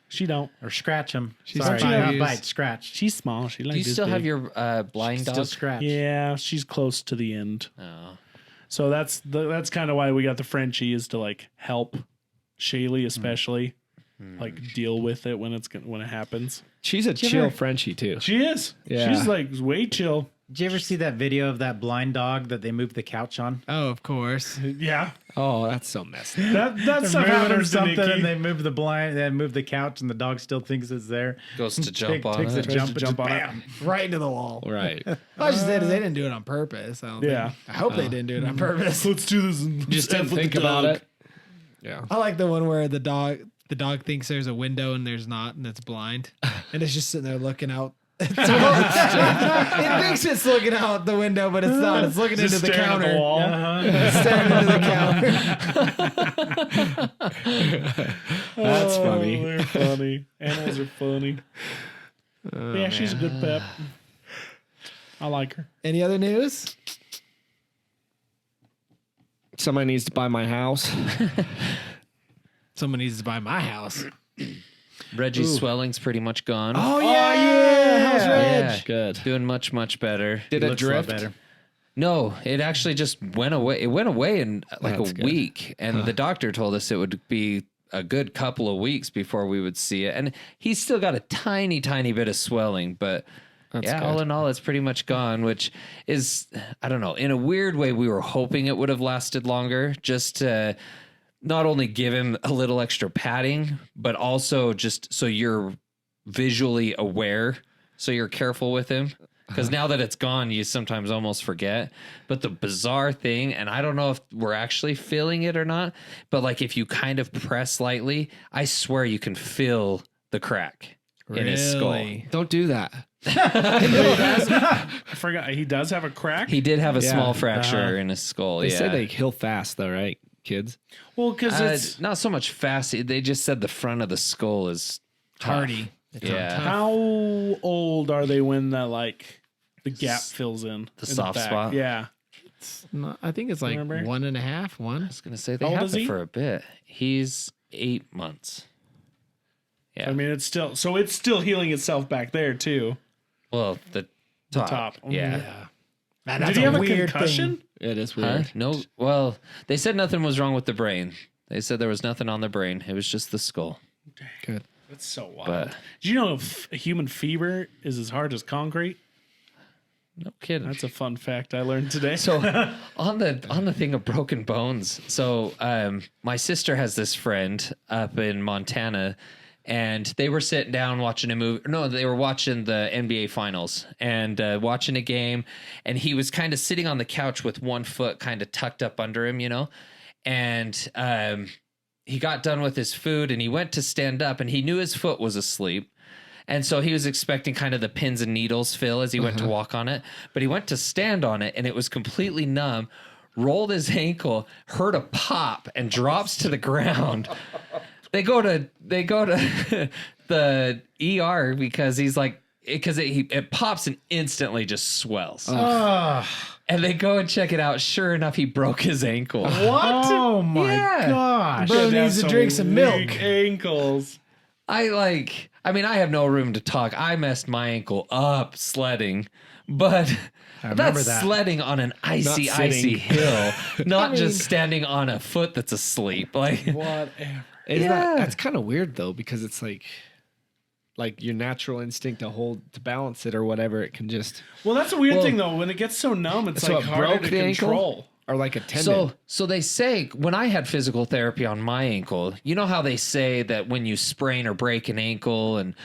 She don't. or scratch them. She's Sorry, five not years. bite, scratch. She's small. She Do likes you still have your blind Still dog? scratch. Yeah, she's close to the end. Oh. So that's kind of why we got the Frenchie, is to like help Shaylee especially like deal with it when it happens. She's a chill Frenchie too. She is. Yeah. She's like way chill. Did you ever see that video of that blind dog that they moved the couch on? Oh, of course. Yeah. Oh, that's so messy. That They're stuff moving happens to something, Nikki. and they move the blind, they move the couch, and the dog still thinks it's there. Goes to jump on takes it. a Tries jump, to and jump just on it. bam. Right into the wall. Right. I just said they didn't do it on purpose. I don't Yeah. think. I hope they didn't do it on purpose. Let's do this. And Just didn't think about it. Yeah. I like the one where the dog thinks there's a window and there's not, and it's blind, and it's just sitting there looking out. It thinks it's looking out the window, but it's not. It's looking Just into the staring at counter. the wall. It's staring into the counter. That's funny. They're funny. Animals are funny. Yeah, she's a good pet. I like her. Any other news? Somebody needs to buy my house. Someone needs to buy my house. Reggie's swelling's pretty much gone. Oh yeah! How's Reg? yeah. Good. Doing much, much better. Did it Looks a lot drift? better. No, it actually just went away. It went away in like That's a good. week. And the doctor told us it would be a good couple of weeks before we would see it. And he's still got a tiny, tiny bit of swelling. But yeah, good. all in all, it's pretty much gone, which is, I don't know, in a weird way, we were hoping it would have lasted longer just to not only give him a little extra padding, but also just so you're visually aware, so you're careful with him. Because now that it's gone, you sometimes almost forget. But the bizarre thing, and I don't know if we're actually feeling it or not, but like if you kind of press lightly, I swear you can feel the crack in his skull. Really? Don't do that. I forgot. He does have a crack. He did have a Yeah. small fracture in his skull. They yeah. say they heal fast though, right, kids? Well, because it's not so much fast. They just said the front of the skull is tough. Hardy. Yeah. how old are they when that like the gap fills in The in soft back? spot? Yeah. I think it's like Remember? 1.5. One. I was gonna say they How old have is it he? for a bit. He's 8 months. Yeah. I mean, it's still healing itself back there too. Well, the top. top. Yeah. Man, Did that's he have a weird concussion? thing. It is Huh? weird. No. Well, they said nothing was wrong with the brain. They said there was nothing on the brain. It was just the skull. Good. That's so wild. But Do you know if a human fever is as hard as concrete? no kidding. That's a fun fact I learned today. So on the thing of broken bones, so my sister has this friend up in Montana, and they were sitting down watching a movie. No, they were watching the NBA Finals and watching a game, and he was kind of sitting on the couch with one foot kind of tucked up under him, and he got done with his food, and he went to stand up, and he knew his foot was asleep. And so he was expecting kind of the pins and needles feel as he went to walk on it, but he went to stand on it and it was completely numb, rolled his ankle, heard a pop and drops to the ground. They go to the ER because he's like, because it pops and instantly just swells. And they go and check it out. Sure enough, he broke his ankle. What? Oh my Yeah. gosh. Bro needs to drink some milk. Weak ankles. I mean, I have no room to talk. I messed my ankle up sledding, but remember that's that. sledding on an icy, Not icy sitting. hill, not just standing on a foot that's asleep. Like, Whatever. That's kind of weird though, because it's like your natural instinct to balance it or whatever. It can just Well, that's a weird thing though. When it gets so numb, it's So like it harder broke to the ankle? control. or like a tendon. so they say when I had physical therapy on my ankle, you know how they say that when you sprain or break an ankle and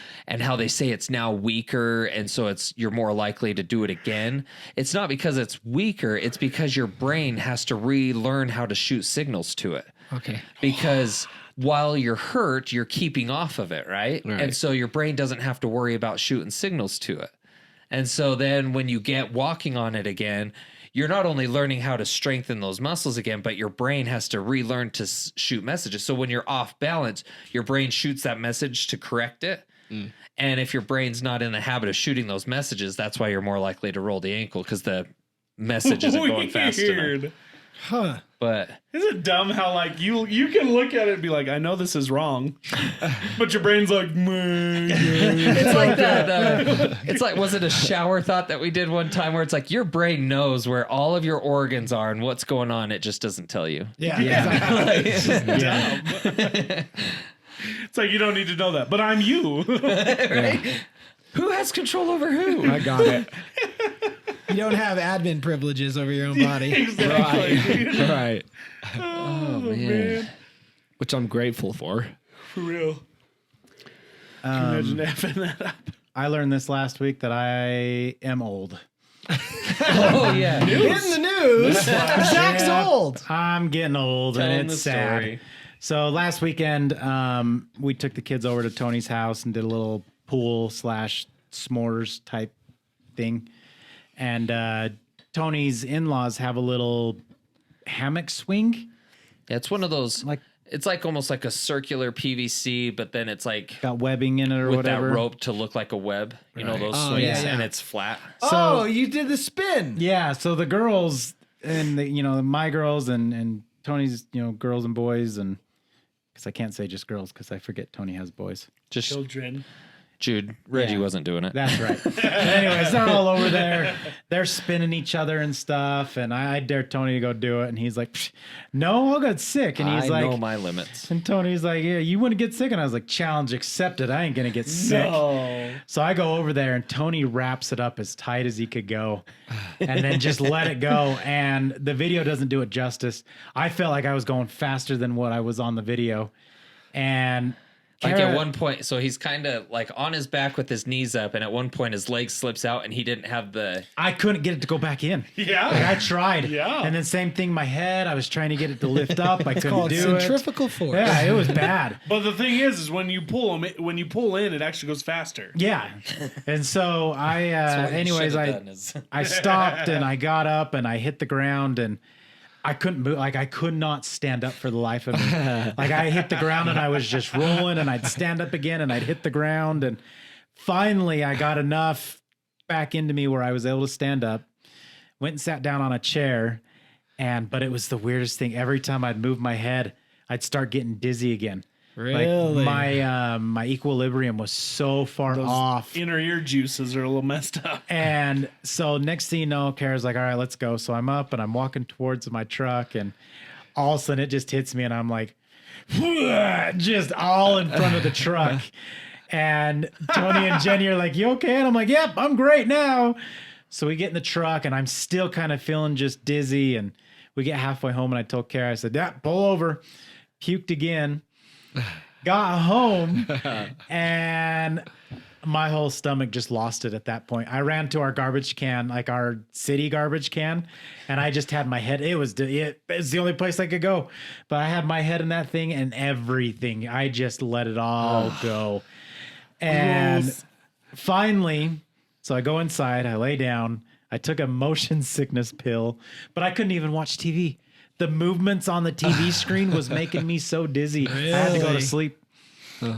how they say it's now weaker and so you're more likely to do it again. It's not because it's weaker, it's because your brain has to relearn how to shoot signals to it. Okay. Because while you're hurt, you're keeping off of it, right? Right. And so your brain doesn't have to worry about shooting signals to it. And so then when you get walking on it again, you're not only learning how to strengthen those muscles again, but your brain has to relearn to shoot messages. So when you're off balance, your brain shoots that message to correct it. And if your brain's not in the habit of shooting those messages, that's why you're more likely to roll the ankle because the message isn't going fast enough. Weird. Huh. But Isn't it dumb how like you can look at it and be like, I know this is wrong, but your brain's like, it's like that. It's like, was it a shower thought that we did one time where it's like your brain knows where all of your organs are and what's going on. It just doesn't tell you. Yeah. It's like you don't need to know that, but I'm you. Right? Who has control over who? I got it. You don't have admin privileges over your own body. Exactly. Right. Oh man. Which I'm grateful for. For real. Can you imagine effing that up? I learned this last week that I am old. Oh yeah. In the news, Zach's old. I'm getting old, Telling and the it's sad. story. So last weekend, we took the kids over to Tony's house and did a little pool / s'mores type thing. And Tony's in-laws have a little hammock swing. Yeah, it's one of those Like- it's like almost like a circular PVC, but then it's like Got webbing in it or with whatever. that rope to look like a web. You know those Oh, swings, yeah, yeah. and it's flat. Oh, you did the spin. Yeah, so the girls and my girls and Tony's girls and boys, and because I can't say just girls because I forget Tony has boys. Just Children. Jude, Reggie Yeah. wasn't doing it. That's right. But anyways, they're all over there. They're spinning each other and stuff, and I dare Tony to go do it, and he's like, "Psh, "No, I'll get sick." And he's I know like, my limits. and Tony's like, "Yeah, you want to get sick?" And I was like, "Challenge accepted. I ain't gonna get sick." No. So I go over there and Tony wraps it up as tight as he could go and then just let it go. And the video doesn't do it justice. I felt like I was going faster than what I was on the video. And Like Kara- at one point, so he's kind of like on his back with his knees up, and at one point his leg slips out, and he didn't have the. I couldn't get it to go back in. Yeah. Like I tried. Yeah. And then same thing, my head, I was trying to get it to lift up. I couldn't Called do it. centrifugal force. Yeah, it was bad. But the thing is when you pull them, when you pull in, it actually goes faster. Yeah. And so I, anyways, I stopped and I got up and I hit the ground and I couldn't move. Like I could not stand up for the life of me. Like I hit the ground and I was just rolling and I'd stand up again and I'd hit the ground. And finally I got enough back into me where I was able to stand up, went and sat down on a chair. But it was the weirdest thing. Every time I'd move my head, I'd start getting dizzy again. Really? Like my equilibrium was so far off. Inner ear juices are a little messed up. And so next thing you know, Kara's like, all right, let's go. So I'm up and I'm walking towards my truck and all of a sudden it just hits me and I'm like, just all in front of the truck. And Tony and Jenny are like, you okay? And I'm like, yep, I'm great now. So we get in the truck and I'm still kind of feeling just dizzy. And we get halfway home and I told Kara, I said, yeah, pull over. Puked again. Got home and my whole stomach just lost it at that point. I ran to our garbage can, like our city garbage can, and I just had my head. It was the only place I could go, but I had my head in that thing and everything. I just let it all go. And finally, so I go inside, I lay down, I took a motion sickness pill, but I couldn't even watch TV. The movements on the TV screen was making me so dizzy. I had to go to Really? sleep.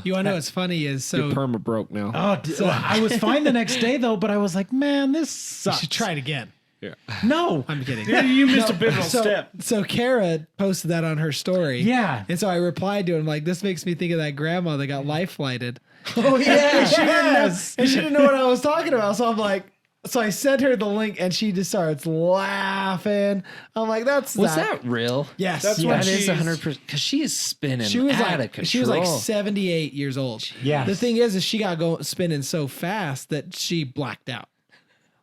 You want to know what's funny is Your so perma broke now. Oh, I was fine the next day though, but I was like, man, this you sucks. should try it again. Yeah. No. I'm kidding. Yeah, you missed a pivotal So, step. so Kara posted that on her story. Yeah. And so I replied to him like, this makes me think of that grandma that got life flighted. Oh yeah. And she didn't know, Yes. and she didn't know what I was talking about. So I'm like, so I sent her the link and she just starts laughing. I'm like, that's Was that real? Yes. That's yes. when That is she's- 100%. Because she is spinning She was out like of control. she was like 78 years old. Yes. The thing is she got spinning so fast that she blacked out.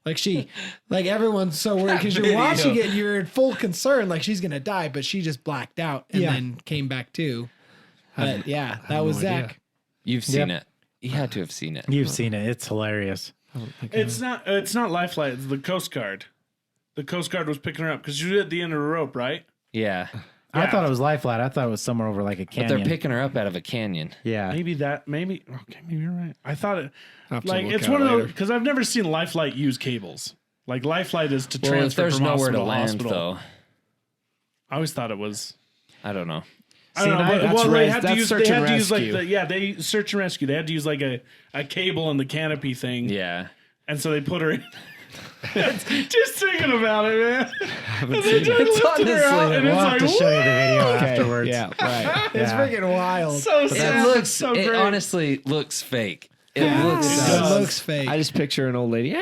Like everyone's so worried because you're video. watching it, and you're in full concern, like she's gonna die, but she just blacked out and Yeah. then came back to. But yeah, that was no idea. Zach. You've seen Yep. it. You had to have seen it. You've seen it. It's hilarious. It's not Lifeline, it's the Coast Guard. The Coast Guard was picking her up because you're at the end of the rope, right? Yeah. I Yeah. thought it was lifeline. I thought it was somewhere over like a But canyon. they're picking her up out of a canyon. yeah. Maybe maybe you're right. I thought it Have to like look it's at one it of those later. because I've never seen Lifelight use cables. Like Lifelight is to Well, if transfer there's from nowhere to hospital land, hospital. though, I always thought it was. I don't know. I don't know. But, that's well, they res- had to that's use. search They and had to use like rescue. they search and rescue. They had to use like a cable in the canopy thing. Yeah. And so they put her in. Just thinking about it, man. haven't seen it. It's honestly, and We'll it's have to like, show you the video Okay, afterwards. Yeah, right. It's Yeah. freaking wild. so it sad. looks. so it great. honestly looks fake. It looks. It It does. looks fake. I just picture an old lady.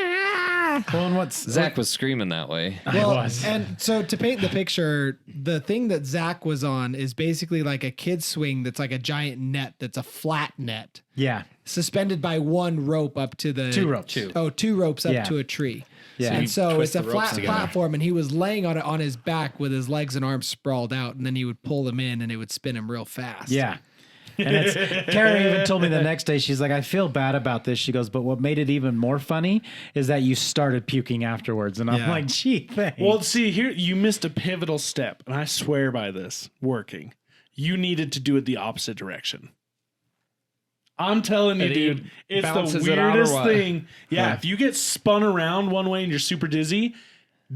Well, and what's Zach was screaming that way. Well, was. and so to paint the picture, the thing that Zach was on is basically like a kid swing that's like a giant net that's a flat net Yeah. suspended by one rope up to the 2 ropes. two ropes up Yeah. to a tree. Yeah. And so twist it's a the ropes flat together. platform, and he was laying on it on his back with his legs and arms sprawled out, and then he would pull them in, and it would spin him real fast. Yeah. And it's Kara even told me the next day, she's like, I feel bad about this. She goes, but what made it even more funny is that you started puking afterwards. And I'm Yeah. like, gee, thanks. Well, see, here you missed a pivotal step, and I swear by this working. You needed to do it the opposite direction. I'm telling you, And he dude, it's the bounces it out or weirdest what? thing. Yeah, if you get spun around one way and you're super dizzy,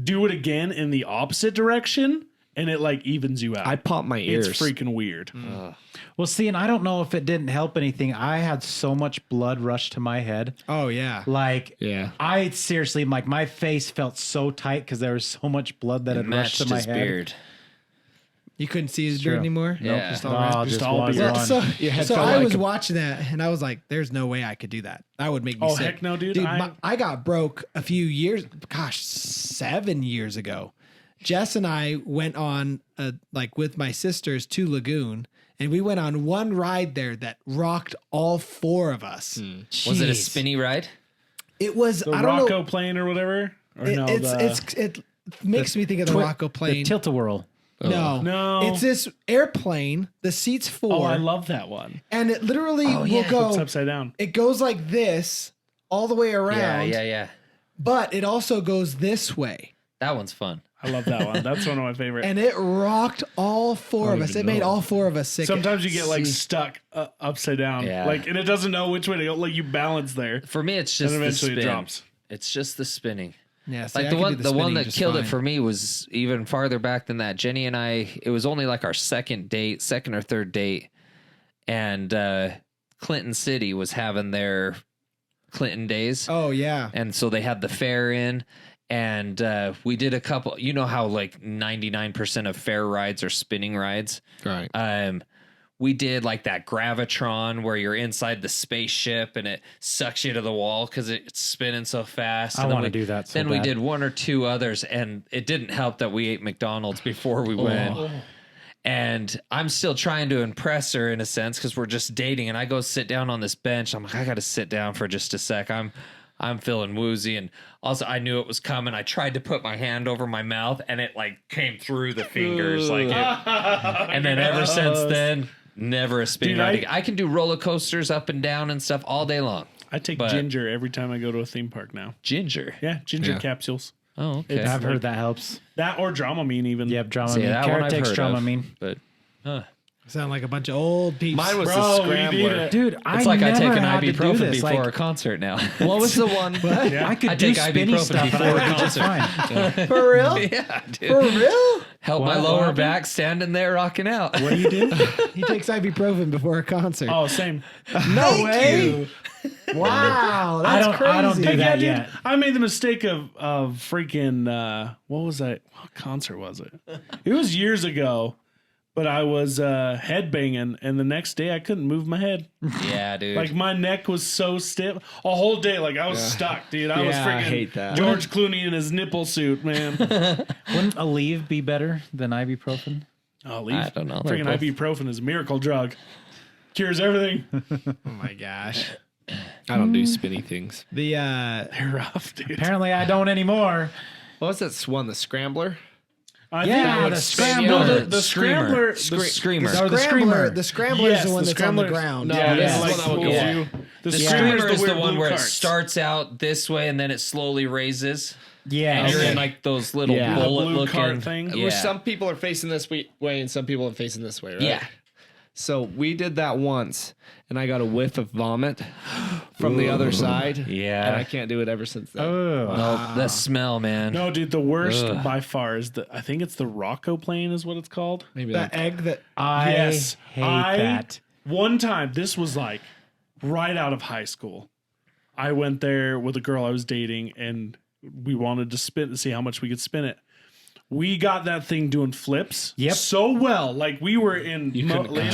do it again in the opposite direction, and it like evens you out. I pop my ears. It's freaking weird. well, see, and I don't know if it didn't help anything. I had so much blood rush to my head. Oh yeah. Like, Yeah. I seriously, like, my face felt so tight because there was so much blood that It had rushed matched to my his head. beard. You couldn't see his True. beard anymore. Yeah. Just all red. Oh, Just just all was beard. on. So, head so felt I like was a- watching that, and I was like, "There's no way I could do that. That would make me Oh, sick." heck no, dude. I got broke a few years, 7 years ago. Jess and I went on like with my sisters to Lagoon, and we went on one ride there that rocked all 4 of us. Was it a Jeez. spinny ride? It was the I don't Rocco know. plane or whatever. Or It, no, it makes me think of the Rocco The plane. Tilt-a-whirl. No, No. it's this airplane. The seats 4, Oh, I love that one. and it literally will It's go. upside down. It goes like this all the way around. Yeah. But it also goes this way. That one's fun. I love that one. That's one of my favorite. And it rocked all 4 of us. It made all 4 of us sick. Sometimes you get like stuck upside down, Yeah. like, and it doesn't know which way to go. Like you balance there, For me, it's just and the eventually spin. it drops. It's just the spinning. Yeah, see, Like I the could one, do the one spinning that just killed it fine. for me was even farther back than that. Jenny and I, it was only like our second or third date, and Clinton City was having their Clinton days, Oh yeah. and so they had the fair in, and we did a couple. You know how like 99% of fair rides are spinning rides. Right. We did like that gravitron where you're inside the spaceship and it sucks you to the wall because it's spinning so fast. I And then wanna we- do that so Then we bad. did 1 or 2 others, and it didn't help that we ate McDonald's before we went. And I'm still trying to impress her in a sense because we're just dating. And I go sit down on this bench. I'm like, I got to sit down for just a sec. I'm feeling woozy, and also I knew it was coming. I tried to put my hand over my mouth, and it like came through the fingers, like it. And then ever since then, never a spinning Dude, ride again. I can do roller coasters up and down and stuff all day long. I take But- ginger every time I go to a theme park now. Ginger. Yeah, ginger Yeah. capsules. Oh, okay. It's I've like- heard that helps. That or Dramamine even. Yep, See, Dramamine. that one Kara I've takes heard of, Dramamine. but Sound like a bunch of old peeps. Mine was Bro, the we need scrambler. it. Dude, it's like I take an had to do ibuprofen this. before Like, a concert now. What was the one? Yeah. I could I do take spinny ibuprofen stuff and before I a would be just concert. fine. For real? Yeah, dude. For real? Help What- my what lower happened? back standing there rocking out. What do you do? He takes ibuprofen before a concert. Oh, same. no way! Wow, that's I don't crazy. do that dude, yet. I made the mistake of freaking what was that? What concert was it? It was years ago, but I was headbanging, and the next day I couldn't move my head. Yeah, dude. Like my neck was so stiff. A whole day, like I was stuck, dude. I was Yeah, freaking I hate that. George Clooney in his nipple suit, man. Wouldn't Aleve be better than ibuprofen? Oh, leave. I don't know. Freaking They're both- ibuprofen is a miracle drug. Cures everything. Oh my gosh. I don't do spinny things. The They're rough, dude. Apparently, I don't anymore. What was that one? The scrambler? I Yeah, think the scrambler. scrambler. No, the scrambler. The Screamer. Or the screamer. The scrambler is the one that's on the ground. No, Yeah, this it's is like one that would pulls go you. up. The The screamer screamer is the weird one blue where it carts. starts out this way and then it slowly raises. Yeah. And you're okay. in like those little Yeah. bullet The blue looking cart thing. Yeah. Where some people are facing this way and some people are facing this way, right? Yeah. So we did that once, and I got a whiff of vomit from the other side. Yeah. And I can't do it ever since then. Oh. No, the smell, man. No, dude, the worst Ugh. by far is I think it's the Rocco plane is what it's called. Maybe That that. egg that I Yes, hate that. One time, this was like right out of high school. I went there with a girl I was dating, and we wanted to see how much we could spin it. We got that thing doing flips so well. Like we were in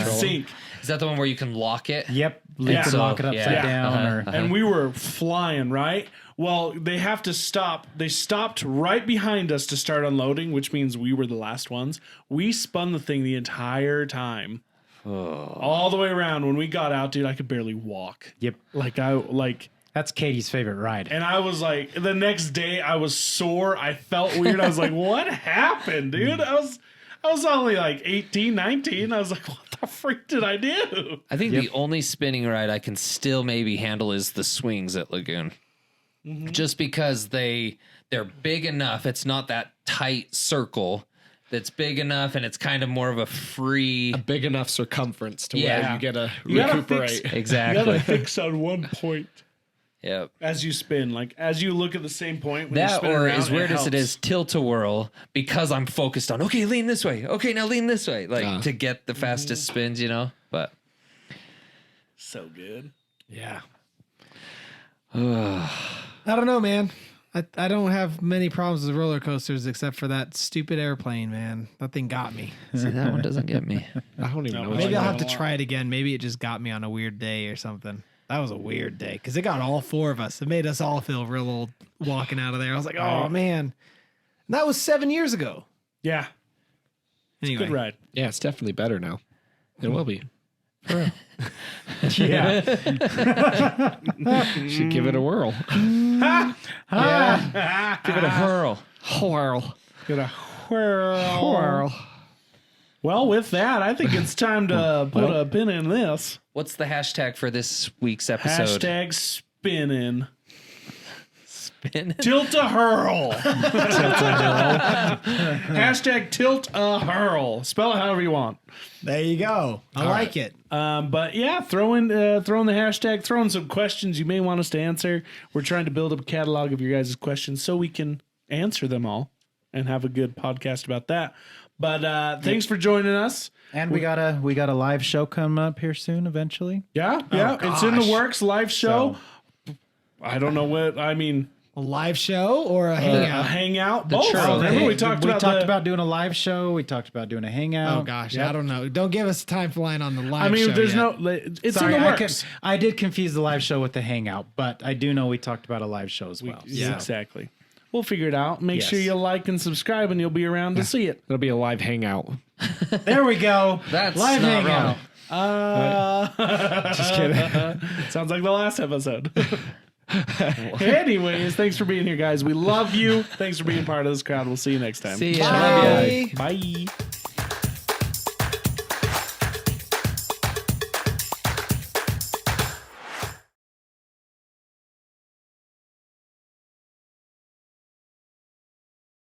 sync. Is that the one where you can lock it? Yep. You Yeah. can lock it upside down. Or And we were flying, right? Well, they have to stop. They stopped right behind us to start unloading, which means we were the last ones. We spun the thing the entire time. All the way around. When we got out, dude, I could barely walk. Yep. That's Katie's favorite ride. And I was like, the next day I was sore. I felt weird. I was like, what happened, dude? I was only like 18, 19. I was like, what the freak did I do? I think the only spinning ride I can still maybe handle is the swings at Lagoon. Just because they're big enough. It's not that tight circle that's big enough, and it's kind of more of a free... Big enough circumference to Yeah. where you get to You gotta recuperate. fix- Exactly. You gotta fix on one point Yep. as you spin. Like as you look at the same point. When you That spin or around, as weird as it helps. is, tilt-a-whirl, because I'm focused on, okay, lean this way. Okay, now lean this way. Like to get the fastest spins, you know? But So good. Yeah. I don't know, man. I don't have many problems with roller coasters except for that stupid airplane, man. That thing got me. see, that one doesn't get me. I don't even know. Maybe like I'll that have to a lot. try it again. Maybe it just got me on a weird day or something. That was a weird day because it got all four of us. It made us all feel real old walking out of there. I was like, oh, man. And that was 7 years ago. Yeah. Anyway. Good ride. Yeah, it's definitely better now. It will be. yeah. Should give it a whirl. Give it a hurl. Whirl. Good a whirl. Whirl. Well, with that, I think it's time to put a pin in this. What's the hashtag for this week's episode? Hashtag spinning. Spin. Tilt-a-hurl. Hashtag tilt-a-hurl. Spell it however you want. There you go. I like it. But yeah, throw in the hashtag, throw in some questions you may want us to answer. We're trying to build up a catalog of your guys' questions so we can answer them all and have a good podcast about that. But thanks for joining us. And we got a live show coming up here soon eventually. Yeah, it's in the works. Live show. I don't know what I mean. A live show or a A hangout? hangout. Both. churro Remember thing. we talked about doing a live show. We talked about doing a hangout. Oh, gosh. I don't know. Don't give us a timeline on the live I mean, show there's yet. no. It's Sorry, in the I, works. I did confuse the live show with the hangout, but I do know we talked about a live show as well. Yeah, exactly. We'll figure it out. Make sure Yes. you like and subscribe, and you'll be around to see it. It'll be a live hangout. There we go. That's live not hangout. wrong. Just kidding. Sounds like the last episode. Anyways, thanks for being here, guys. We love you. Thanks for being part of this crowd. We'll see you next time. See ya. Love ya. Bye. Bye.